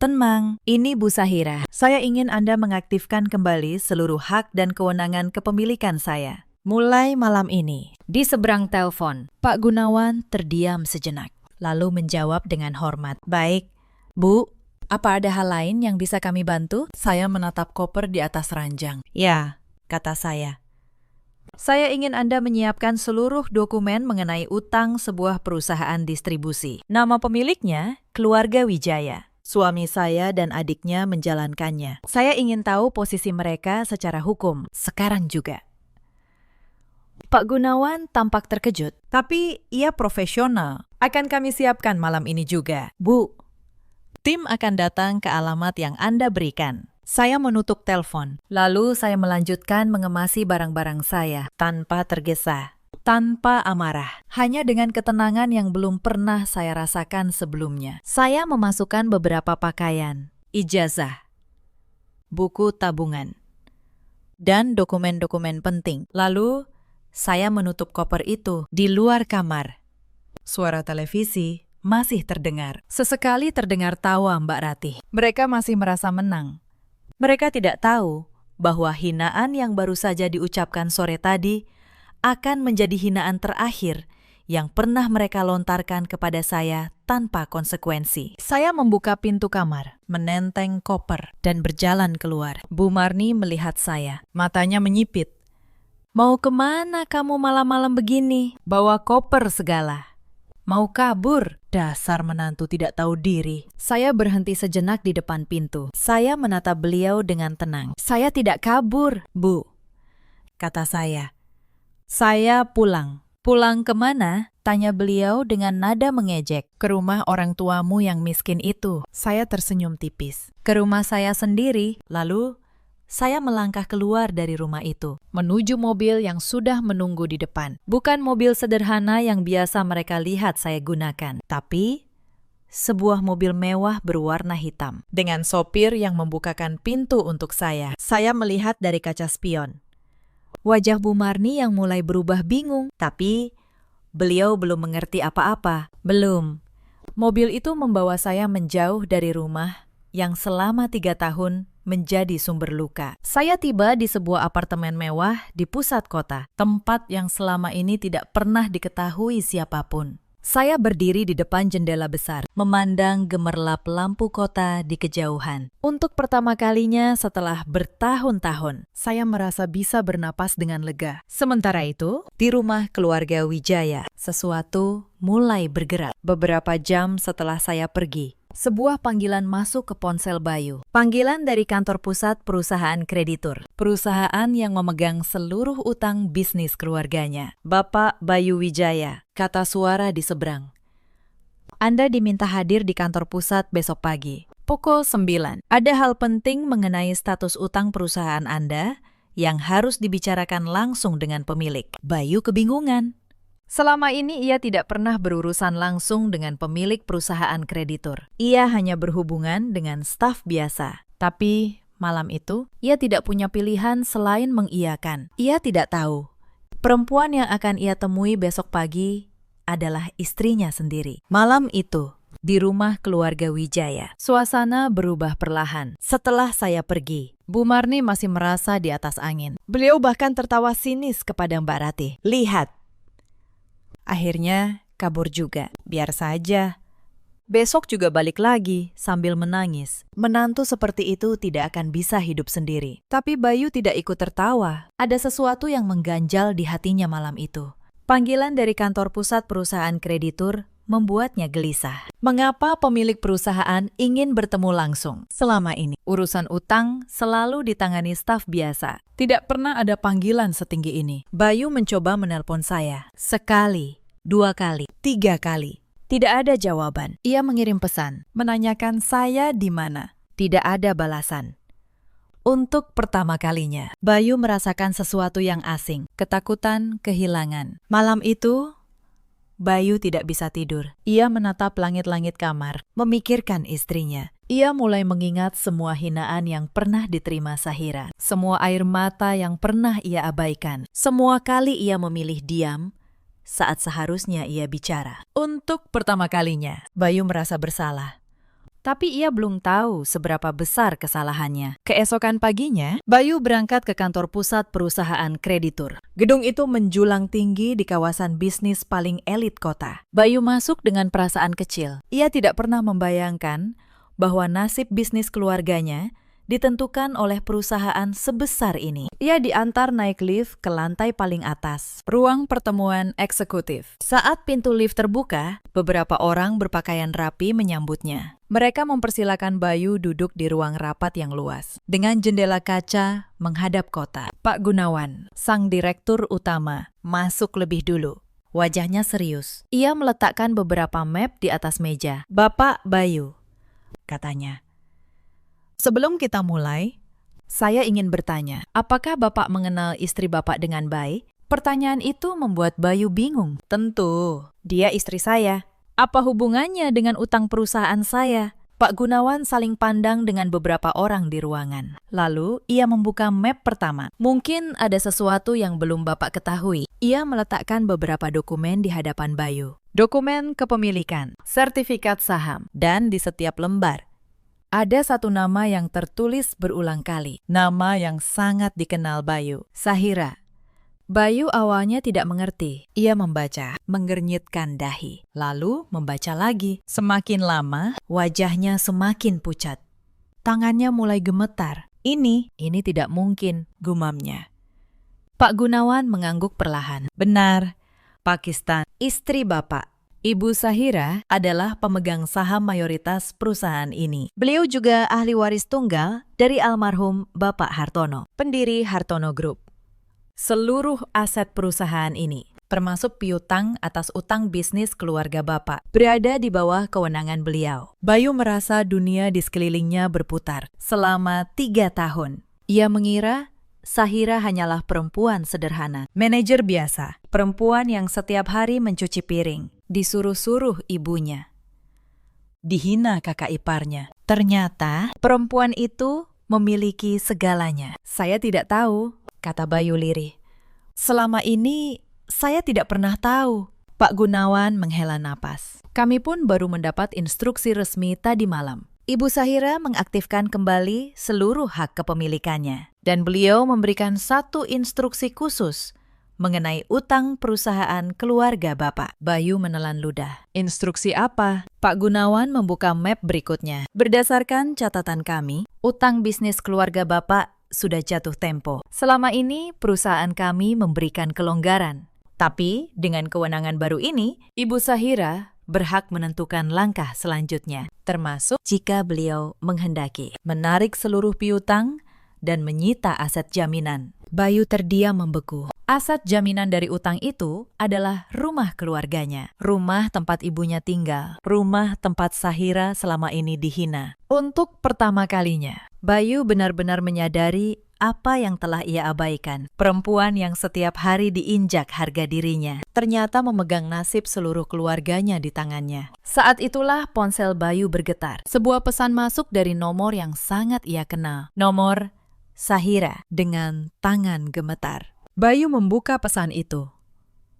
"Tenang, ini Bu Sahira. Saya ingin Anda mengaktifkan kembali seluruh hak dan kewenangan kepemilikan saya. Mulai malam ini." Di seberang telepon, Pak Gunawan terdiam sejenak, lalu menjawab dengan hormat, "Baik, Bu, apa ada hal lain yang bisa kami bantu?" Saya menatap koper di atas ranjang. "Ya," kata saya. "Saya ingin Anda menyiapkan seluruh dokumen mengenai utang sebuah perusahaan distribusi. Nama pemiliknya, Keluarga Wijaya. Suami saya dan adiknya menjalankannya. Saya ingin tahu posisi mereka secara hukum, sekarang juga." Pak Gunawan tampak terkejut, tapi ia profesional. "Akan kami siapkan malam ini juga, Bu. Tim akan datang ke alamat yang Anda berikan." Saya menutup telepon. Lalu saya melanjutkan mengemasi barang-barang saya tanpa tergesa, tanpa amarah, hanya dengan ketenangan yang belum pernah saya rasakan sebelumnya. Saya memasukkan beberapa pakaian, ijazah, buku tabungan, dan dokumen-dokumen penting. Lalu saya menutup koper itu di luar kamar. Suara televisi masih terdengar. Sesekali terdengar tawa Mbak Ratih. Mereka masih merasa menang. Mereka tidak tahu bahwa hinaan yang baru saja diucapkan sore tadi akan menjadi hinaan terakhir yang pernah mereka lontarkan kepada saya tanpa konsekuensi. Saya membuka pintu kamar, menenteng koper, dan berjalan keluar. Bu Marni melihat saya. Matanya menyipit. "Mau kemana kamu malam-malam begini? Bawa koper segala. Mau kabur? Dasar menantu tidak tahu diri." Saya berhenti sejenak di depan pintu. Saya menatap beliau dengan tenang. "Saya tidak kabur, Bu," kata saya. "Saya pulang." "Pulang kemana?" tanya beliau dengan nada mengejek. "Ke rumah orang tuamu yang miskin itu." Saya tersenyum tipis. "Ke rumah saya sendiri." Lalu saya melangkah keluar dari rumah itu, menuju mobil yang sudah menunggu di depan. Bukan mobil sederhana yang biasa mereka lihat saya gunakan, tapi sebuah mobil mewah berwarna hitam, dengan sopir yang membukakan pintu untuk saya. Saya melihat dari kaca spion. Wajah Bu Marni yang mulai berubah bingung, tapi beliau belum mengerti apa-apa. Belum. Mobil itu membawa saya menjauh dari rumah yang selama 3 tahun menjadi sumber luka. Saya tiba di sebuah apartemen mewah di pusat kota, tempat yang selama ini tidak pernah diketahui siapapun. Saya berdiri di depan jendela besar, memandang gemerlap lampu kota di kejauhan. Untuk pertama kalinya setelah bertahun-tahun, saya merasa bisa bernapas dengan lega. Sementara itu, di rumah keluarga Wijaya, sesuatu mulai bergerak. Beberapa jam setelah saya pergi, sebuah panggilan masuk ke ponsel Bayu. Panggilan dari kantor pusat perusahaan kreditur. Perusahaan yang memegang seluruh utang bisnis keluarganya. Bapak Bayu Wijaya, kata suara di seberang. Anda diminta hadir di kantor pusat besok pagi. Pukul 9. Ada hal penting mengenai status utang perusahaan Anda yang harus dibicarakan langsung dengan pemilik. Bayu kebingungan. Selama ini ia tidak pernah berurusan langsung dengan pemilik perusahaan kreditur. Ia hanya berhubungan dengan staf biasa. Tapi malam itu, ia tidak punya pilihan selain mengiyakan. Ia tidak tahu. Perempuan yang akan ia temui besok pagi adalah istrinya sendiri. Malam itu, di rumah keluarga Wijaya, suasana berubah perlahan. Setelah saya pergi, Bu Marni masih merasa di atas angin. Beliau bahkan tertawa sinis kepada Mbak Ratih. Lihat. Akhirnya kabur juga. Biar saja. Besok juga balik lagi sambil menangis. Menantu seperti itu tidak akan bisa hidup sendiri. Tapi Bayu tidak ikut tertawa. Ada sesuatu yang mengganjal di hatinya malam itu. Panggilan dari kantor pusat perusahaan kreditur membuatnya gelisah. Mengapa pemilik perusahaan ingin bertemu langsung? Selama ini, urusan utang selalu ditangani staf biasa. Tidak pernah ada panggilan setinggi ini. Bayu mencoba menelpon saya. Sekali, 2 kali, 3 kali. Tidak ada jawaban. Ia mengirim pesan, menanyakan saya di mana. Tidak ada balasan. Untuk pertama kalinya, Bayu merasakan sesuatu yang asing, ketakutan, kehilangan. Malam itu, Bayu tidak bisa tidur. Ia menatap langit-langit kamar, memikirkan istrinya. Ia mulai mengingat semua hinaan yang pernah diterima Sahira, semua air mata yang pernah ia abaikan, semua kali ia memilih diam saat seharusnya ia bicara. Untuk pertama kalinya, Bayu merasa bersalah. Tapi ia belum tahu seberapa besar kesalahannya. Keesokan paginya, Bayu berangkat ke kantor pusat perusahaan kreditur. Gedung itu menjulang tinggi di kawasan bisnis paling elit kota. Bayu masuk dengan perasaan kecil. Ia tidak pernah membayangkan bahwa nasib bisnis keluarganya ditentukan oleh perusahaan sebesar ini. Ia diantar naik lift ke lantai paling atas, ruang pertemuan eksekutif. Saat pintu lift terbuka, beberapa orang berpakaian rapi menyambutnya. Mereka mempersilakan Bayu duduk di ruang rapat yang luas, dengan jendela kaca menghadap kota. Pak Gunawan, sang direktur utama, masuk lebih dulu. Wajahnya serius. Ia meletakkan beberapa map di atas meja. Bapak Bayu, katanya. Sebelum kita mulai, saya ingin bertanya, apakah Bapak mengenal istri Bapak dengan baik? Pertanyaan itu membuat Bayu bingung. Tentu, dia istri saya. Apa hubungannya dengan utang perusahaan saya? Pak Gunawan saling pandang dengan beberapa orang di ruangan. Lalu, ia membuka map pertama. Mungkin ada sesuatu yang belum Bapak ketahui. Ia meletakkan beberapa dokumen di hadapan Bayu. Dokumen kepemilikan, sertifikat saham, dan di setiap lembar ada satu nama yang tertulis berulang kali. Nama yang sangat dikenal Bayu, Sahira. Bayu awalnya tidak mengerti. Ia membaca, menggernyitkan dahi. Lalu membaca lagi. Semakin lama, wajahnya semakin pucat. Tangannya mulai gemetar. Ini tidak mungkin, gumamnya. Pak Gunawan mengangguk perlahan. Benar, Pakistan, istri Bapak. Ibu Sahira adalah pemegang saham mayoritas perusahaan ini. Beliau juga ahli waris tunggal dari almarhum Bapak Hartono, pendiri Hartono Group. Seluruh aset perusahaan ini, termasuk piutang atas utang bisnis keluarga Bapak, berada di bawah kewenangan beliau. Bayu merasa dunia di sekelilingnya berputar selama 3 tahun. Ia mengira Sahira hanyalah perempuan sederhana, manajer biasa, perempuan yang setiap hari mencuci piring, disuruh-suruh ibunya. dihina kakak iparnya. Ternyata perempuan itu memiliki segalanya. Saya tidak tahu, kata Bayu lirih. Selama ini saya tidak pernah tahu. Pak Gunawan menghela napas. Kami pun baru mendapat instruksi resmi tadi malam. Ibu Sahira mengaktifkan kembali seluruh hak kepemilikannya. Dan beliau memberikan satu instruksi khusus mengenai utang perusahaan keluarga Bapak. Bayu menelan ludah. Instruksi apa? Pak Gunawan membuka map berikutnya. Berdasarkan catatan kami, utang bisnis keluarga Bapak sudah jatuh tempo. Selama ini perusahaan kami memberikan kelonggaran. Tapi dengan kewenangan baru ini, Ibu Sahira berhak menentukan langkah selanjutnya, termasuk jika beliau menghendaki menarik seluruh piutang dan menyita aset jaminan. Bayu terdiam membeku. Aset jaminan dari utang itu adalah rumah keluarganya, rumah tempat ibunya tinggal, rumah tempat Sahira selama ini dihina. Untuk pertama kalinya, Bayu benar-benar menyadari apa yang telah ia abaikan. Perempuan yang setiap hari diinjak harga dirinya, ternyata memegang nasib seluruh keluarganya di tangannya. Saat itulah ponsel Bayu bergetar. Sebuah pesan masuk dari nomor yang sangat ia kenal. Nomor Sahira dengan tangan gemetar. Bayu membuka pesan itu.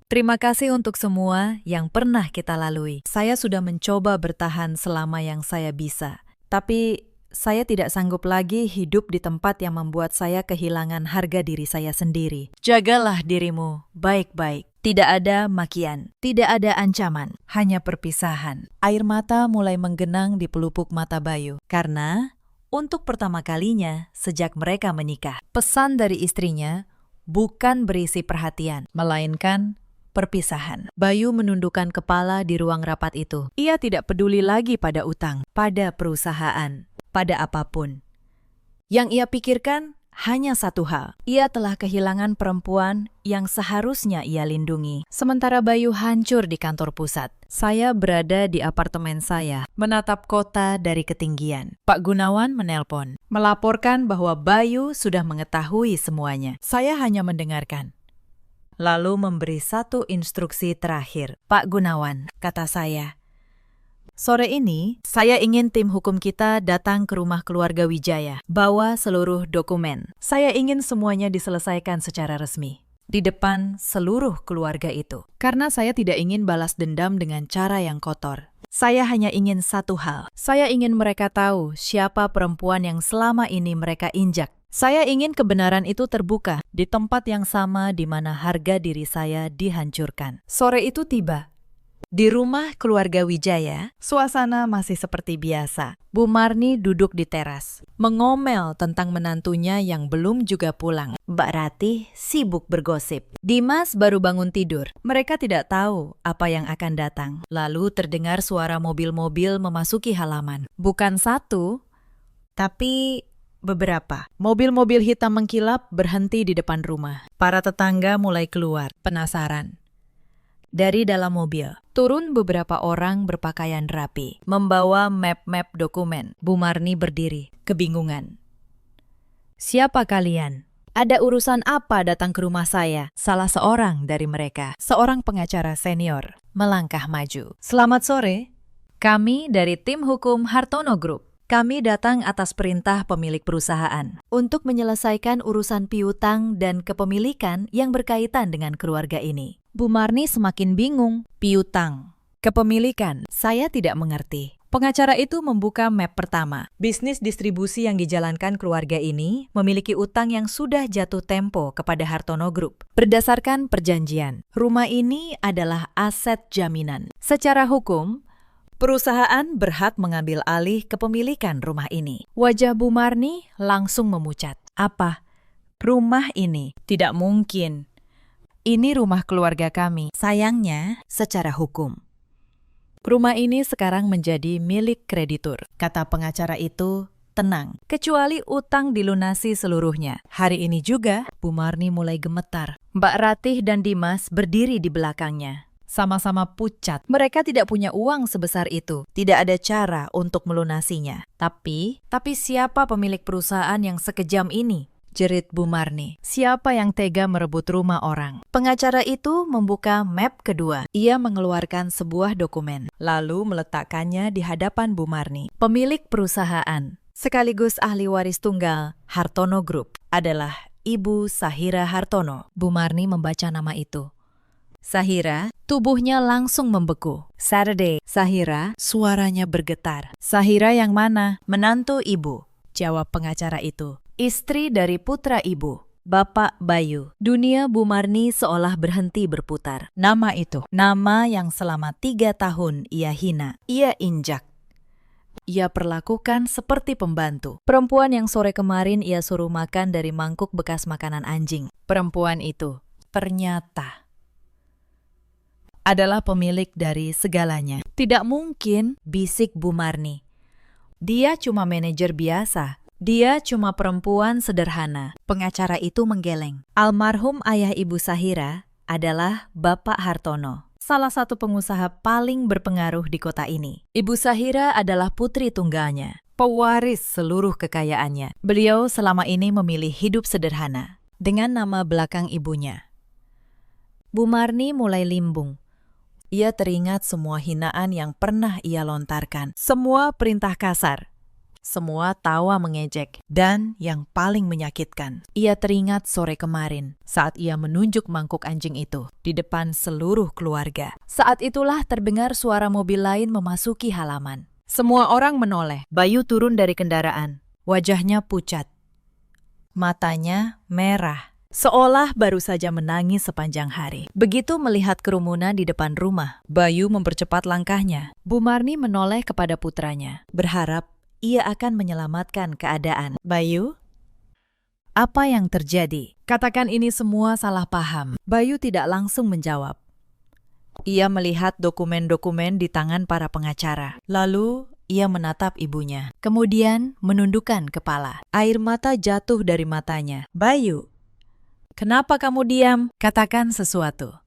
Terima kasih untuk semua yang pernah kita lalui. Saya sudah mencoba bertahan selama yang saya bisa. Tapi saya tidak sanggup lagi hidup di tempat yang membuat saya kehilangan harga diri saya sendiri. Jagalah dirimu baik-baik. Tidak ada makian, tidak ada ancaman, hanya perpisahan. Air mata mulai menggenang di pelupuk mata Bayu. Karena untuk pertama kalinya sejak mereka menikah, pesan dari istrinya bukan berisi perhatian, melainkan perpisahan. Bayu menundukkan kepala di ruang rapat itu. Ia tidak peduli lagi pada utang, pada perusahaan, pada apapun. Yang ia pikirkan hanya satu hal. Ia telah kehilangan perempuan yang seharusnya ia lindungi. Sementara Bayu hancur di kantor pusat. Saya berada di apartemen saya, menatap kota dari ketinggian. Pak Gunawan menelpon, melaporkan bahwa Bayu sudah mengetahui semuanya. Saya hanya mendengarkan. Lalu memberi satu instruksi terakhir. Pak Gunawan, kata saya, sore ini, saya ingin tim hukum kita datang ke rumah keluarga Wijaya. Bawa seluruh dokumen. Saya ingin semuanya diselesaikan secara resmi. Di depan seluruh keluarga itu. Karena saya tidak ingin balas dendam dengan cara yang kotor. Saya hanya ingin satu hal. Saya ingin mereka tahu siapa perempuan yang selama ini mereka injak. Saya ingin kebenaran itu terbuka di tempat yang sama di mana harga diri saya dihancurkan. Sore itu tiba. Di rumah keluarga Wijaya, suasana masih seperti biasa. Bu Marni duduk di teras, mengomel tentang menantunya yang belum juga pulang. Mbak Ratih sibuk bergosip. Dimas baru bangun tidur. Mereka tidak tahu apa yang akan datang. Lalu terdengar suara mobil-mobil memasuki halaman. Bukan satu, tapi beberapa. Mobil-mobil hitam mengkilap berhenti di depan rumah. Para tetangga mulai keluar, penasaran. Dari dalam mobil, turun beberapa orang berpakaian rapi, membawa map-map dokumen. Bu Marni berdiri, kebingungan. Siapa kalian? Ada urusan apa datang ke rumah saya? Salah seorang dari mereka, seorang pengacara senior, melangkah maju. Selamat sore, kami dari tim hukum Hartono Group. Kami datang atas perintah pemilik perusahaan untuk menyelesaikan urusan piutang dan kepemilikan yang berkaitan dengan keluarga ini. Bu Marni semakin bingung. Piutang, kepemilikan, saya tidak mengerti. Pengacara itu membuka map pertama. Bisnis distribusi yang dijalankan keluarga ini memiliki utang yang sudah jatuh tempo kepada Hartono Group. Berdasarkan perjanjian, rumah ini adalah aset jaminan. Secara hukum, perusahaan berhak mengambil alih kepemilikan rumah ini. Wajah Bu Marni langsung memucat. Apa? Rumah ini? Tidak mungkin. Ini rumah keluarga kami. Sayangnya, secara hukum, rumah ini sekarang menjadi milik kreditur. Kata pengacara itu, tenang. Kecuali utang dilunasi seluruhnya. Hari ini juga, Bu Marni mulai gemetar. Mbak Ratih dan Dimas berdiri di belakangnya. Sama-sama pucat. Mereka tidak punya uang sebesar itu. Tidak ada cara untuk melunasinya. Tapi siapa pemilik perusahaan yang sekejam ini? jerit Bu Marni. Siapa yang tega merebut rumah orang? Pengacara itu membuka map kedua. Ia mengeluarkan sebuah dokumen, lalu meletakkannya di hadapan Bu Marni. Pemilik perusahaan, sekaligus ahli waris tunggal Hartono Group, adalah Ibu Sahira Hartono. Bu Marni membaca nama itu. Sahira, tubuhnya langsung membeku. Saturday, Sahira, suaranya bergetar. Sahira yang mana? Menantu ibu, jawab pengacara itu. Istri dari putra ibu, Bapak Bayu. Dunia Bu Marni seolah berhenti berputar. Nama itu, nama yang selama 3 tahun ia hina, ia injak. Ia perlakukan seperti pembantu. Perempuan yang sore kemarin ia suruh makan dari mangkuk bekas makanan anjing. Perempuan itu ternyata adalah pemilik dari segalanya. Tidak mungkin, bisik Bu Marni. Dia cuma manajer biasa. Dia cuma perempuan sederhana. Pengacara itu menggeleng. Almarhum ayah Ibu Sahira adalah Bapak Hartono, salah satu pengusaha paling berpengaruh di kota ini. Ibu Sahira adalah putri tunggalnya, pewaris seluruh kekayaannya. Beliau selama ini memilih hidup sederhana dengan nama belakang ibunya. Bu Marni mulai limbung. Ia teringat semua hinaan yang pernah ia lontarkan, semua perintah kasar, semua tawa mengejek, dan yang paling menyakitkan, ia teringat sore kemarin saat ia menunjuk mangkuk anjing itu di depan seluruh keluarga. Saat itulah terdengar suara mobil lain memasuki halaman. Semua orang menoleh. Bayu turun dari kendaraan, wajahnya pucat, matanya merah, seolah baru saja menangis sepanjang hari. Begitu melihat kerumunan di depan rumah, Bayu mempercepat langkahnya. Bu Marni menoleh kepada putranya, berharap ia akan menyelamatkan keadaan. Bayu, apa yang terjadi? Katakan ini semua salah paham. Bayu tidak langsung menjawab. Ia melihat dokumen-dokumen di tangan para pengacara. Lalu ia menatap ibunya, kemudian menundukkan kepala. Air mata jatuh dari matanya. Bayu, kenapa kamu diam? Katakan sesuatu.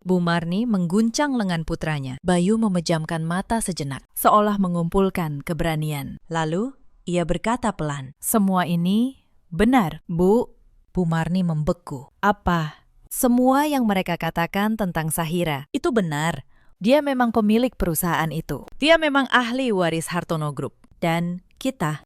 Bu Marni mengguncang lengan putranya. Bayu memejamkan mata sejenak, seolah mengumpulkan keberanian. Lalu, ia berkata pelan, semua ini benar, Bu. Bu Marni membeku. Apa? Semua yang mereka katakan tentang Sahira itu benar. Dia memang pemilik perusahaan itu. Dia memang ahli waris Hartono Group. Dan kita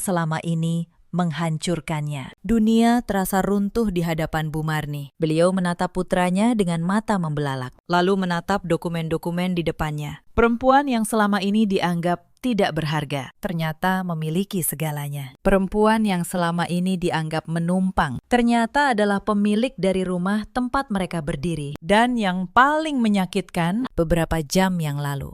selama ini menghancurkannya. Dunia terasa runtuh di hadapan Bu Marni. Beliau menatap putranya dengan mata membelalak, lalu menatap dokumen-dokumen di depannya. Perempuan yang selama ini dianggap tidak berharga, ternyata memiliki segalanya. Perempuan yang selama ini dianggap menumpang, ternyata adalah pemilik dari rumah tempat mereka berdiri. Dan yang paling menyakitkan, beberapa jam yang lalu,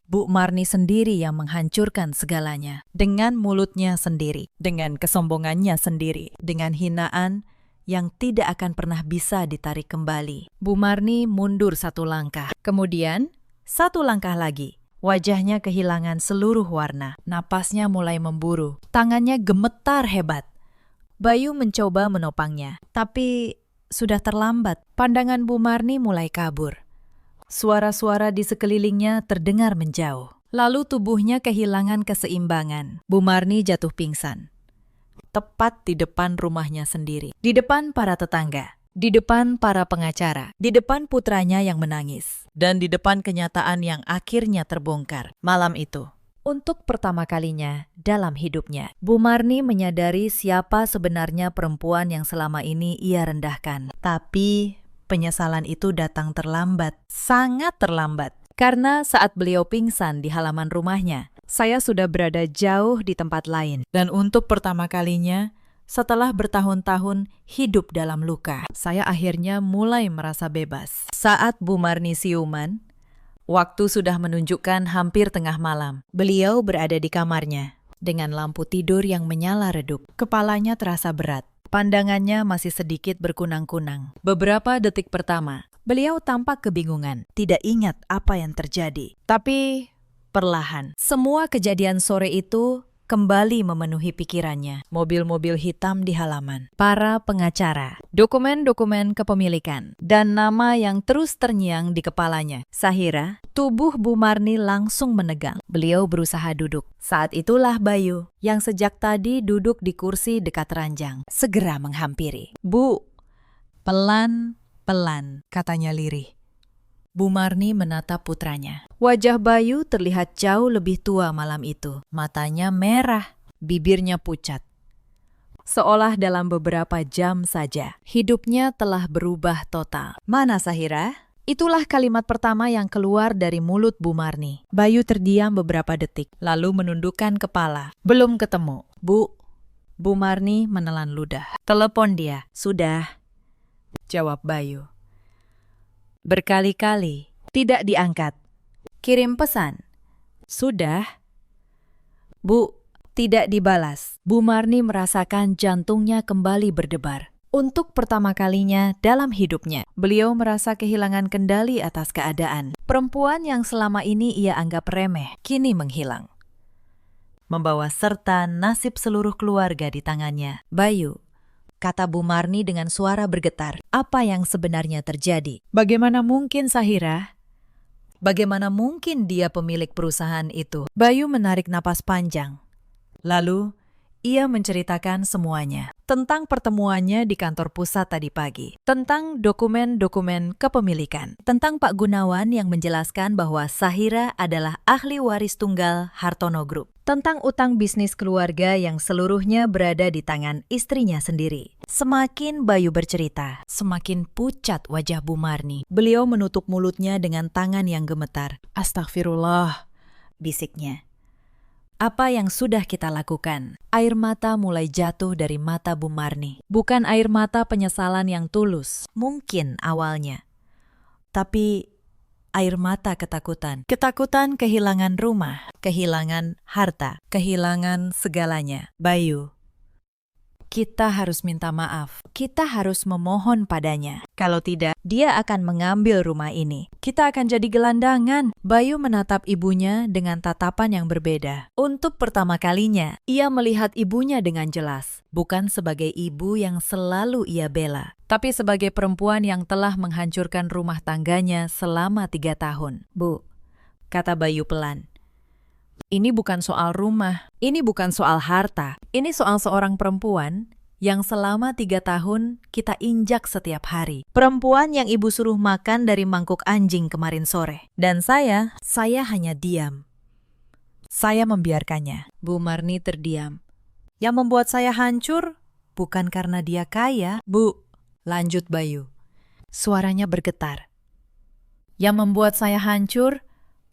Bu Marni sendiri yang menghancurkan segalanya. Dengan mulutnya sendiri, dengan kesombongannya sendiri, dengan hinaan yang tidak akan pernah bisa ditarik kembali. Bu Marni mundur 1 langkah. Kemudian, 1 langkah lagi. Wajahnya kehilangan seluruh warna. Napasnya mulai memburu. Tangannya gemetar hebat. Bayu mencoba menopangnya, tapi sudah terlambat. Pandangan Bu Marni mulai kabur. Suara-suara di sekelilingnya terdengar menjauh. Lalu tubuhnya kehilangan keseimbangan. Bu Marni jatuh pingsan. Tepat di depan rumahnya sendiri. Di depan para tetangga. Di depan para pengacara. Di depan putranya yang menangis. Dan di depan kenyataan yang akhirnya terbongkar. Malam itu, untuk pertama kalinya dalam hidupnya, Bu Marni menyadari siapa sebenarnya perempuan yang selama ini ia rendahkan. Tapi penyesalan itu datang terlambat, sangat terlambat. Karena saat beliau pingsan di halaman rumahnya, saya sudah berada jauh di tempat lain. Dan untuk pertama kalinya, setelah bertahun-tahun hidup dalam luka, saya akhirnya mulai merasa bebas. Saat Bu Marni siuman, waktu sudah menunjukkan hampir tengah malam. Beliau berada di kamarnya, dengan lampu tidur yang menyala redup. Kepalanya terasa berat. Pandangannya masih sedikit berkunang-kunang. Beberapa detik pertama, beliau tampak kebingungan, tidak ingat apa yang terjadi. Tapi perlahan, semua kejadian sore itu kembali memenuhi pikirannya. Mobil-mobil hitam di halaman, para pengacara, dokumen-dokumen kepemilikan, dan nama yang terus terngiang di kepalanya. Sahira, tubuh Bu Marni langsung menegang. Beliau berusaha duduk. Saat itulah Bayu, yang sejak tadi duduk di kursi dekat ranjang, segera menghampiri. "Bu, pelan-pelan," katanya lirih. Bu Marni menatap putranya. Wajah Bayu terlihat jauh lebih tua malam itu. Matanya merah, bibirnya pucat. Seolah dalam beberapa jam saja, hidupnya telah berubah total. "Mana Sahira?" Itulah kalimat pertama yang keluar dari mulut Bu Marni. Bayu terdiam beberapa detik, lalu menundukkan kepala. "Belum ketemu." "Bu." Bu Marni menelan ludah. "Telepon dia." "Sudah," jawab Bayu. Berkali-kali, tidak diangkat. "Kirim pesan." "Sudah." "Bu," tidak dibalas. Bu Marni merasakan jantungnya kembali berdebar. Untuk pertama kalinya dalam hidupnya, beliau merasa kehilangan kendali atas keadaan. Perempuan yang selama ini ia anggap remeh, kini menghilang, membawa serta nasib seluruh keluarga di tangannya. "Bayu," kata Bu Marni dengan suara bergetar. "Apa yang sebenarnya terjadi? Bagaimana mungkin Sahira? Bagaimana mungkin dia pemilik perusahaan itu?" Bayu menarik napas panjang. Lalu, ia menceritakan semuanya. Tentang pertemuannya di kantor pusat tadi pagi. Tentang dokumen-dokumen kepemilikan. Tentang Pak Gunawan yang menjelaskan bahwa Sahira adalah ahli waris tunggal Hartono Group. Tentang utang bisnis keluarga yang seluruhnya berada di tangan istrinya sendiri. Semakin Bayu bercerita, semakin pucat wajah Bu Marni. Beliau menutup mulutnya dengan tangan yang gemetar. "Astagfirullah," bisiknya. "Apa yang sudah kita lakukan?" Air mata mulai jatuh dari mata Bu Marni. Bukan air mata penyesalan yang tulus, mungkin awalnya. Tapi air mata ketakutan. Ketakutan kehilangan rumah, kehilangan harta, kehilangan segalanya. "Bayu, kita harus minta maaf. Kita harus memohon padanya. Kalau tidak, dia akan mengambil rumah ini. Kita akan jadi gelandangan." Bayu menatap ibunya dengan tatapan yang berbeda. Untuk pertama kalinya, ia melihat ibunya dengan jelas. Bukan sebagai ibu yang selalu ia bela, tapi sebagai perempuan yang telah menghancurkan rumah tangganya selama 3 tahun. "Bu," kata Bayu pelan. "Ini bukan soal rumah, ini bukan soal harta, ini soal seorang perempuan yang selama 3 tahun kita injak setiap hari. Perempuan yang ibu suruh makan dari mangkuk anjing kemarin sore. Dan saya hanya diam. Saya membiarkannya." Bu Marni terdiam. "Yang membuat saya hancur bukan karena dia kaya." "Bu," lanjut Bayu. Suaranya bergetar. "Yang membuat saya hancur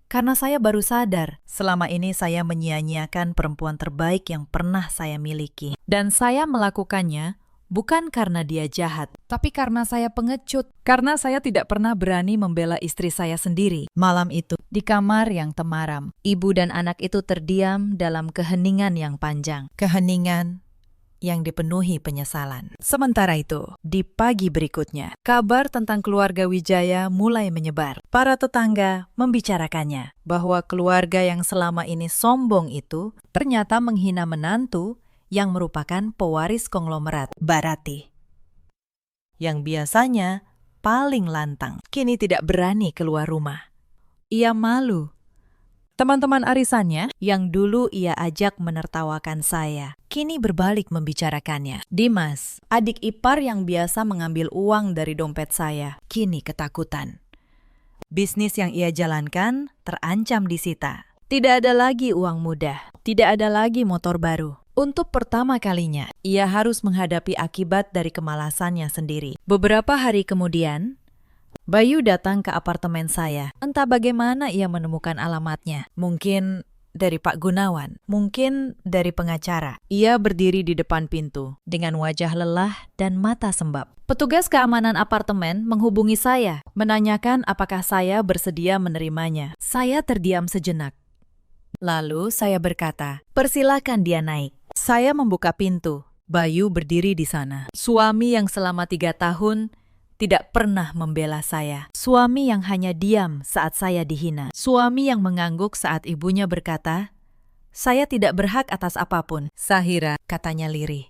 karena saya baru sadar, selama ini saya menyia-nyiakan perempuan terbaik yang pernah saya miliki. Dan saya melakukannya bukan karena dia jahat, tapi karena saya pengecut. Karena saya tidak pernah berani membela istri saya sendiri." Malam itu, di kamar yang temaram, ibu dan anak itu terdiam dalam keheningan yang panjang. Keheningan yang dipenuhi penyesalan. Sementara itu, di pagi berikutnya, kabar tentang keluarga Wijaya mulai menyebar. Para tetangga membicarakannya, bahwa keluarga yang selama ini sombong itu ternyata menghina menantu yang merupakan pewaris konglomerat, Barati, yang biasanya paling lantang, kini tidak berani keluar rumah. Ia malu. Teman-teman arisannya yang dulu ia ajak menertawakan saya, kini berbalik membicarakannya. Dimas, adik ipar yang biasa mengambil uang dari dompet saya, kini ketakutan. Bisnis yang ia jalankan terancam disita. Tidak ada lagi uang mudah, tidak ada lagi motor baru. Untuk pertama kalinya, ia harus menghadapi akibat dari kemalasannya sendiri. Beberapa hari kemudian, Bayu datang ke apartemen saya. Entah bagaimana ia menemukan alamatnya. Mungkin dari Pak Gunawan, mungkin dari pengacara. Ia berdiri di depan pintu dengan wajah lelah dan mata sembab. Petugas keamanan apartemen menghubungi saya, menanyakan apakah saya bersedia menerimanya. Saya terdiam sejenak. Lalu saya berkata, "Persilakan dia naik." Saya membuka pintu. Bayu berdiri di sana. Suami yang selama 3 tahun tidak pernah membela saya. Suami yang hanya diam saat saya dihina. Suami yang mengangguk saat ibunya berkata, Saya tidak berhak atas apapun. Sahira, katanya lirih.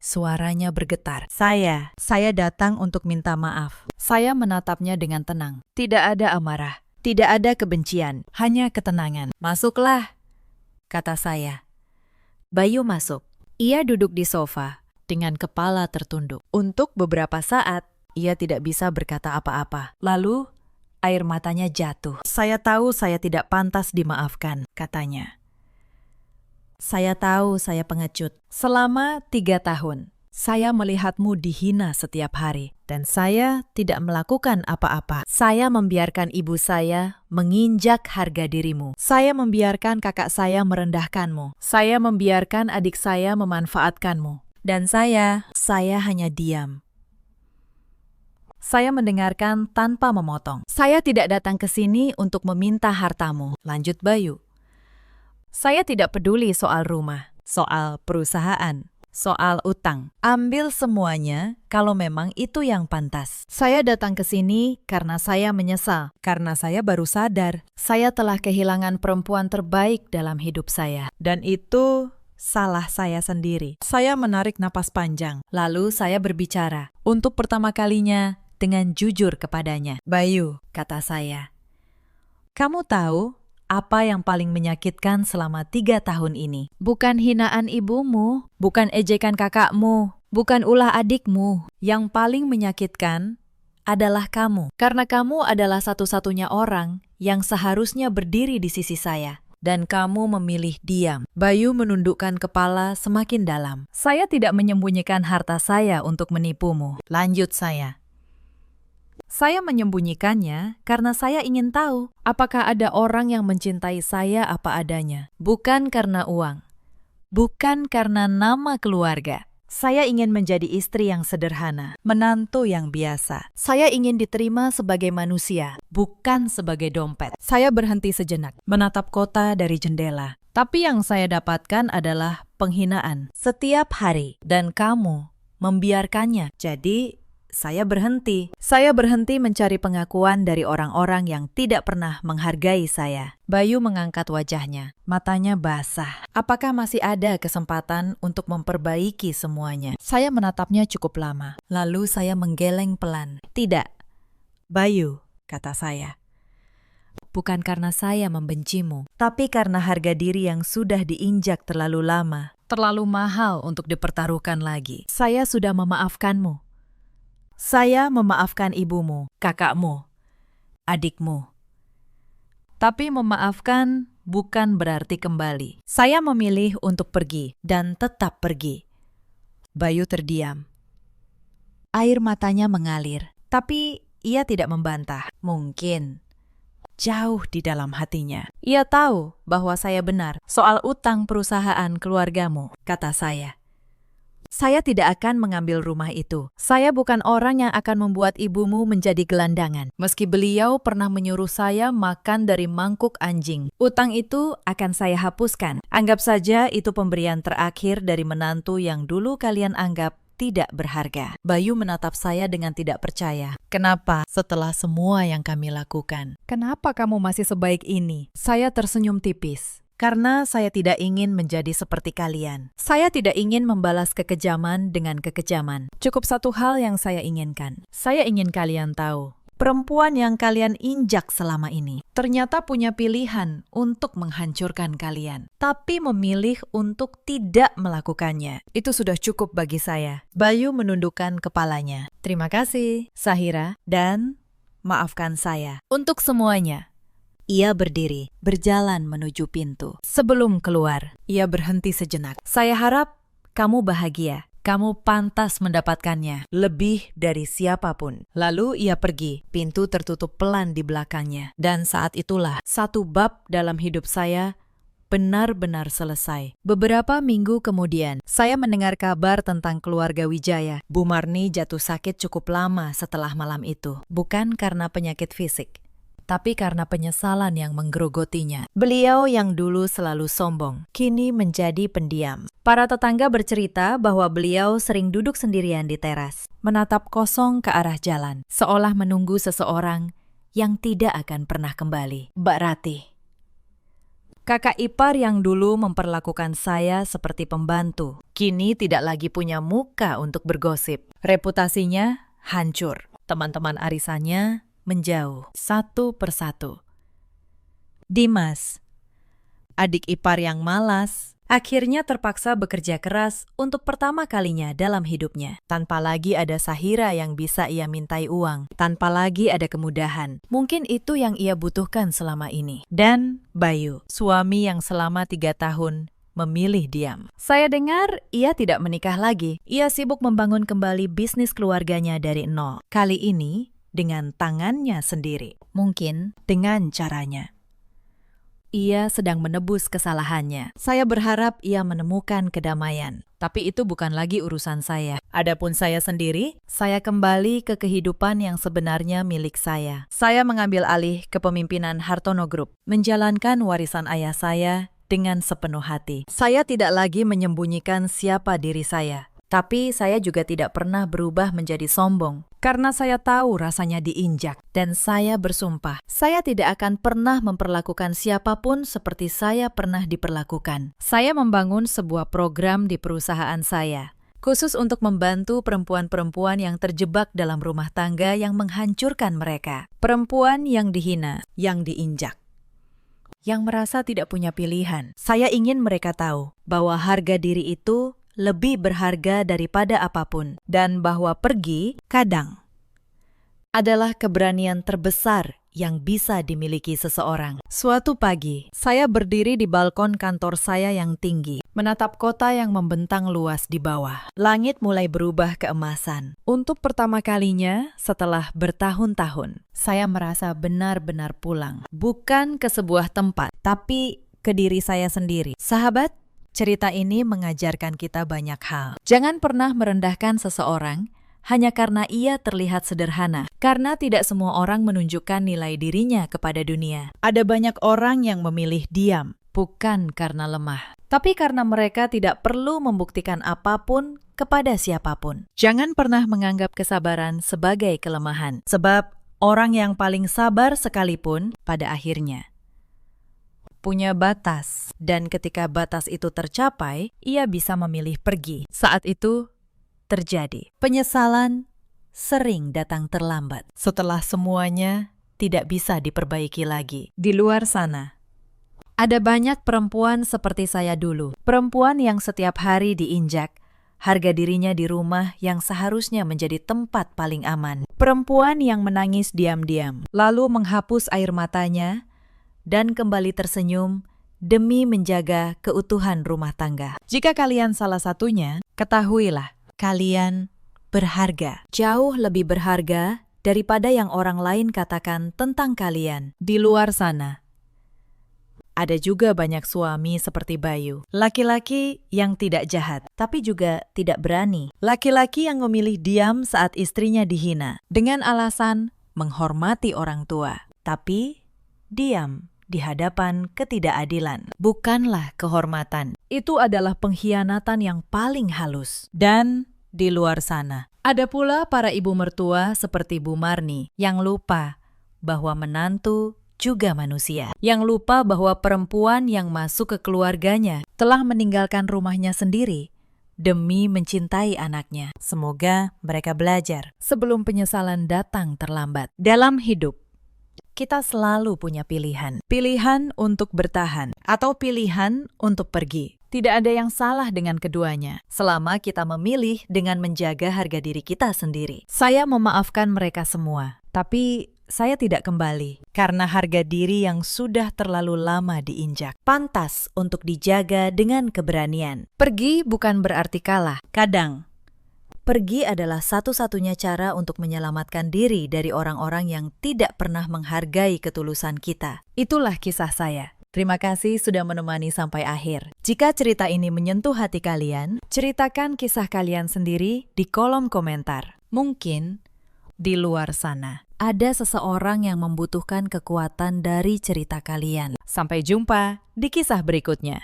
Suaranya bergetar. Saya datang untuk minta maaf. Saya menatapnya dengan tenang. Tidak ada amarah, tidak ada kebencian, hanya ketenangan. Masuklah, kata saya. Bayu masuk. Ia duduk di sofa dengan kepala tertunduk. Untuk beberapa saat, ia tidak bisa berkata apa-apa. Lalu, air matanya jatuh. Saya tahu saya tidak pantas dimaafkan, katanya. Saya tahu saya pengecut. Selama 3 tahun, saya melihatmu dihina setiap hari. Dan saya tidak melakukan apa-apa. Saya membiarkan ibu saya menginjak harga dirimu. Saya membiarkan kakak saya merendahkanmu. Saya membiarkan adik saya memanfaatkanmu. Dan saya hanya diam. Saya mendengarkan tanpa memotong. Saya tidak datang ke sini untuk meminta hartamu. Lanjut Bayu. Saya tidak peduli soal rumah, soal perusahaan, soal utang. Ambil semuanya kalau memang itu yang pantas. Saya datang ke sini karena saya menyesal, karena saya baru sadar saya telah kehilangan perempuan terbaik dalam hidup saya. Dan itu salah saya sendiri. Saya menarik napas panjang, lalu saya berbicara. Untuk pertama kalinya dengan jujur kepadanya. Bayu, kata saya, kamu tahu apa yang paling menyakitkan selama 3 tahun ini? Bukan hinaan ibumu, bukan ejekan kakakmu, bukan ulah adikmu. Yang paling menyakitkan adalah kamu. Karena kamu adalah satu-satunya orang yang seharusnya berdiri di sisi saya. Dan kamu memilih diam. Bayu menundukkan kepala semakin dalam. Saya tidak menyembunyikan harta saya untuk menipumu. Lanjut saya. Saya menyembunyikannya karena saya ingin tahu apakah ada orang yang mencintai saya apa adanya. Bukan karena uang. Bukan karena nama keluarga. Saya ingin menjadi istri yang sederhana, menantu yang biasa. Saya ingin diterima sebagai manusia, bukan sebagai dompet. Saya berhenti sejenak, menatap kota dari jendela. Tapi yang saya dapatkan adalah penghinaan setiap hari. Dan kamu membiarkannya. Jadi, saya berhenti. Saya berhenti mencari pengakuan dari orang-orang yang tidak pernah menghargai saya. Bayu mengangkat wajahnya. Matanya basah. Apakah masih ada kesempatan untuk memperbaiki semuanya? Saya menatapnya cukup lama. Lalu saya menggeleng pelan. Tidak. Bayu, kata saya. Bukan karena saya membencimu, tapi karena harga diri yang sudah diinjak terlalu lama. Terlalu mahal untuk dipertaruhkan lagi. Saya sudah memaafkanmu. Saya memaafkan ibumu, kakakmu, adikmu. Tapi memaafkan bukan berarti kembali. Saya memilih untuk pergi dan tetap pergi. Bayu terdiam. Air matanya mengalir, tapi ia tidak membantah. Mungkin jauh di dalam hatinya. Ia tahu bahwa saya benar soal utang perusahaan keluargamu, kata saya. Saya tidak akan mengambil rumah itu. Saya bukan orang yang akan membuat ibumu menjadi gelandangan. Meski beliau pernah menyuruh saya makan dari mangkuk anjing. Utang itu akan saya hapuskan. Anggap saja itu pemberian terakhir dari menantu yang dulu kalian anggap tidak berharga. Bayu menatap saya dengan tidak percaya. Kenapa setelah semua yang kami lakukan? Kenapa kamu masih sebaik ini? Saya tersenyum tipis. Karena saya tidak ingin menjadi seperti kalian. Saya tidak ingin membalas kekejaman dengan kekejaman. Cukup satu hal yang saya inginkan. Saya ingin kalian tahu, perempuan yang kalian injak selama ini ternyata punya pilihan untuk menghancurkan kalian, tapi memilih untuk tidak melakukannya. Itu sudah cukup bagi saya. Bayu menundukkan kepalanya. Terima kasih, Sahira, dan maafkan saya untuk semuanya. Ia berdiri, berjalan menuju pintu. Sebelum keluar, ia berhenti sejenak. Saya harap kamu bahagia. Kamu pantas mendapatkannya lebih dari siapapun. Lalu ia pergi. Pintu tertutup pelan di belakangnya. Dan saat itulah satu bab dalam hidup saya benar-benar selesai. Beberapa minggu kemudian, saya mendengar kabar tentang keluarga Wijaya. Bu Marni jatuh sakit cukup lama setelah malam itu. Bukan karena penyakit fisik, tapi karena penyesalan yang menggerogotinya. Beliau yang dulu selalu sombong, kini menjadi pendiam. Para tetangga bercerita bahwa beliau sering duduk sendirian di teras, menatap kosong ke arah jalan, seolah menunggu seseorang yang tidak akan pernah kembali. Mbak Ratih. Kakak ipar yang dulu memperlakukan saya seperti pembantu, kini tidak lagi punya muka untuk bergosip. Reputasinya hancur. Teman-teman arisannya menjauh satu persatu. Dimas, adik ipar yang malas, akhirnya terpaksa bekerja keras untuk pertama kalinya dalam hidupnya. Tanpa lagi ada Sahira yang bisa ia mintai uang. Tanpa lagi ada kemudahan. Mungkin itu yang ia butuhkan selama ini. Dan Bayu, suami yang selama 3 tahun memilih diam. Saya dengar ia tidak menikah lagi. Ia sibuk membangun kembali bisnis keluarganya dari nol. Kali ini dengan tangannya sendiri. Mungkin dengan caranya. Ia sedang menebus kesalahannya. Saya berharap ia menemukan kedamaian. Tapi itu bukan lagi urusan saya. Adapun saya sendiri, saya kembali ke kehidupan yang sebenarnya milik saya. Saya mengambil alih kepemimpinan Hartono Group, menjalankan warisan ayah saya dengan sepenuh hati. Saya tidak lagi menyembunyikan siapa diri saya. Tapi saya juga tidak pernah berubah menjadi sombong. Karena saya tahu rasanya diinjak. Dan saya bersumpah, saya tidak akan pernah memperlakukan siapapun seperti saya pernah diperlakukan. Saya membangun sebuah program di perusahaan saya, khusus untuk membantu perempuan-perempuan yang terjebak dalam rumah tangga yang menghancurkan mereka. Perempuan yang dihina, yang diinjak, yang merasa tidak punya pilihan. Saya ingin mereka tahu bahwa harga diri itu lebih berharga daripada apapun, dan bahwa pergi kadang adalah keberanian terbesar yang bisa dimiliki seseorang. Suatu pagi, saya berdiri di balkon kantor saya yang tinggi, menatap kota yang membentang luas di bawah. Langit mulai berubah keemasan. Untuk pertama kalinya setelah bertahun-tahun, saya merasa benar-benar pulang. Bukan ke sebuah tempat, tapi ke diri saya sendiri. Sahabat, cerita ini mengajarkan kita banyak hal. Jangan pernah merendahkan seseorang hanya karena ia terlihat sederhana. Karena tidak semua orang menunjukkan nilai dirinya kepada dunia. Ada banyak orang yang memilih diam, bukan karena lemah, tapi karena mereka tidak perlu membuktikan apapun kepada siapapun. Jangan pernah menganggap kesabaran sebagai kelemahan, sebab orang yang paling sabar sekalipun pada akhirnya punya batas, dan ketika batas itu tercapai, ia bisa memilih pergi. Saat itu terjadi penyesalan sering datang terlambat setelah semuanya tidak bisa diperbaiki lagi. Di luar sana ada banyak perempuan seperti saya dulu, perempuan yang setiap hari diinjak, harga dirinya di rumah yang seharusnya menjadi tempat paling aman, perempuan yang menangis diam-diam, lalu menghapus air matanya dan kembali tersenyum demi menjaga keutuhan rumah tangga. Jika kalian salah satunya, ketahuilah, kalian berharga. Jauh lebih berharga daripada yang orang lain katakan tentang kalian. Di luar sana, ada juga banyak suami seperti Bayu. Laki-laki yang tidak jahat, tapi juga tidak berani. Laki-laki yang memilih diam saat istrinya dihina, dengan alasan menghormati orang tua. Tapi diam di hadapan ketidakadilan. Bukanlah kehormatan. Itu adalah pengkhianatan yang paling halus. Dan di luar sana, ada pula para ibu mertua seperti Bu Marni yang lupa bahwa menantu juga manusia. Yang lupa bahwa perempuan yang masuk ke keluarganya telah meninggalkan rumahnya sendiri demi mencintai anaknya. Semoga mereka belajar sebelum penyesalan datang terlambat. Dalam hidup, kita selalu punya pilihan. Pilihan untuk bertahan atau pilihan untuk pergi. Tidak ada yang salah dengan keduanya, selama kita memilih dengan menjaga harga diri kita sendiri. Saya memaafkan mereka semua, tapi saya tidak kembali karena harga diri yang sudah terlalu lama diinjak. Pantas untuk dijaga dengan keberanian. Pergi bukan berarti kalah. Kadang pergi adalah satu-satunya cara untuk menyelamatkan diri dari orang-orang yang tidak pernah menghargai ketulusan kita. Itulah kisah saya. Terima kasih sudah menemani sampai akhir. Jika cerita ini menyentuh hati kalian, ceritakan kisah kalian sendiri di kolom komentar. Mungkin di luar sana ada seseorang yang membutuhkan kekuatan dari cerita kalian. Sampai jumpa di kisah berikutnya.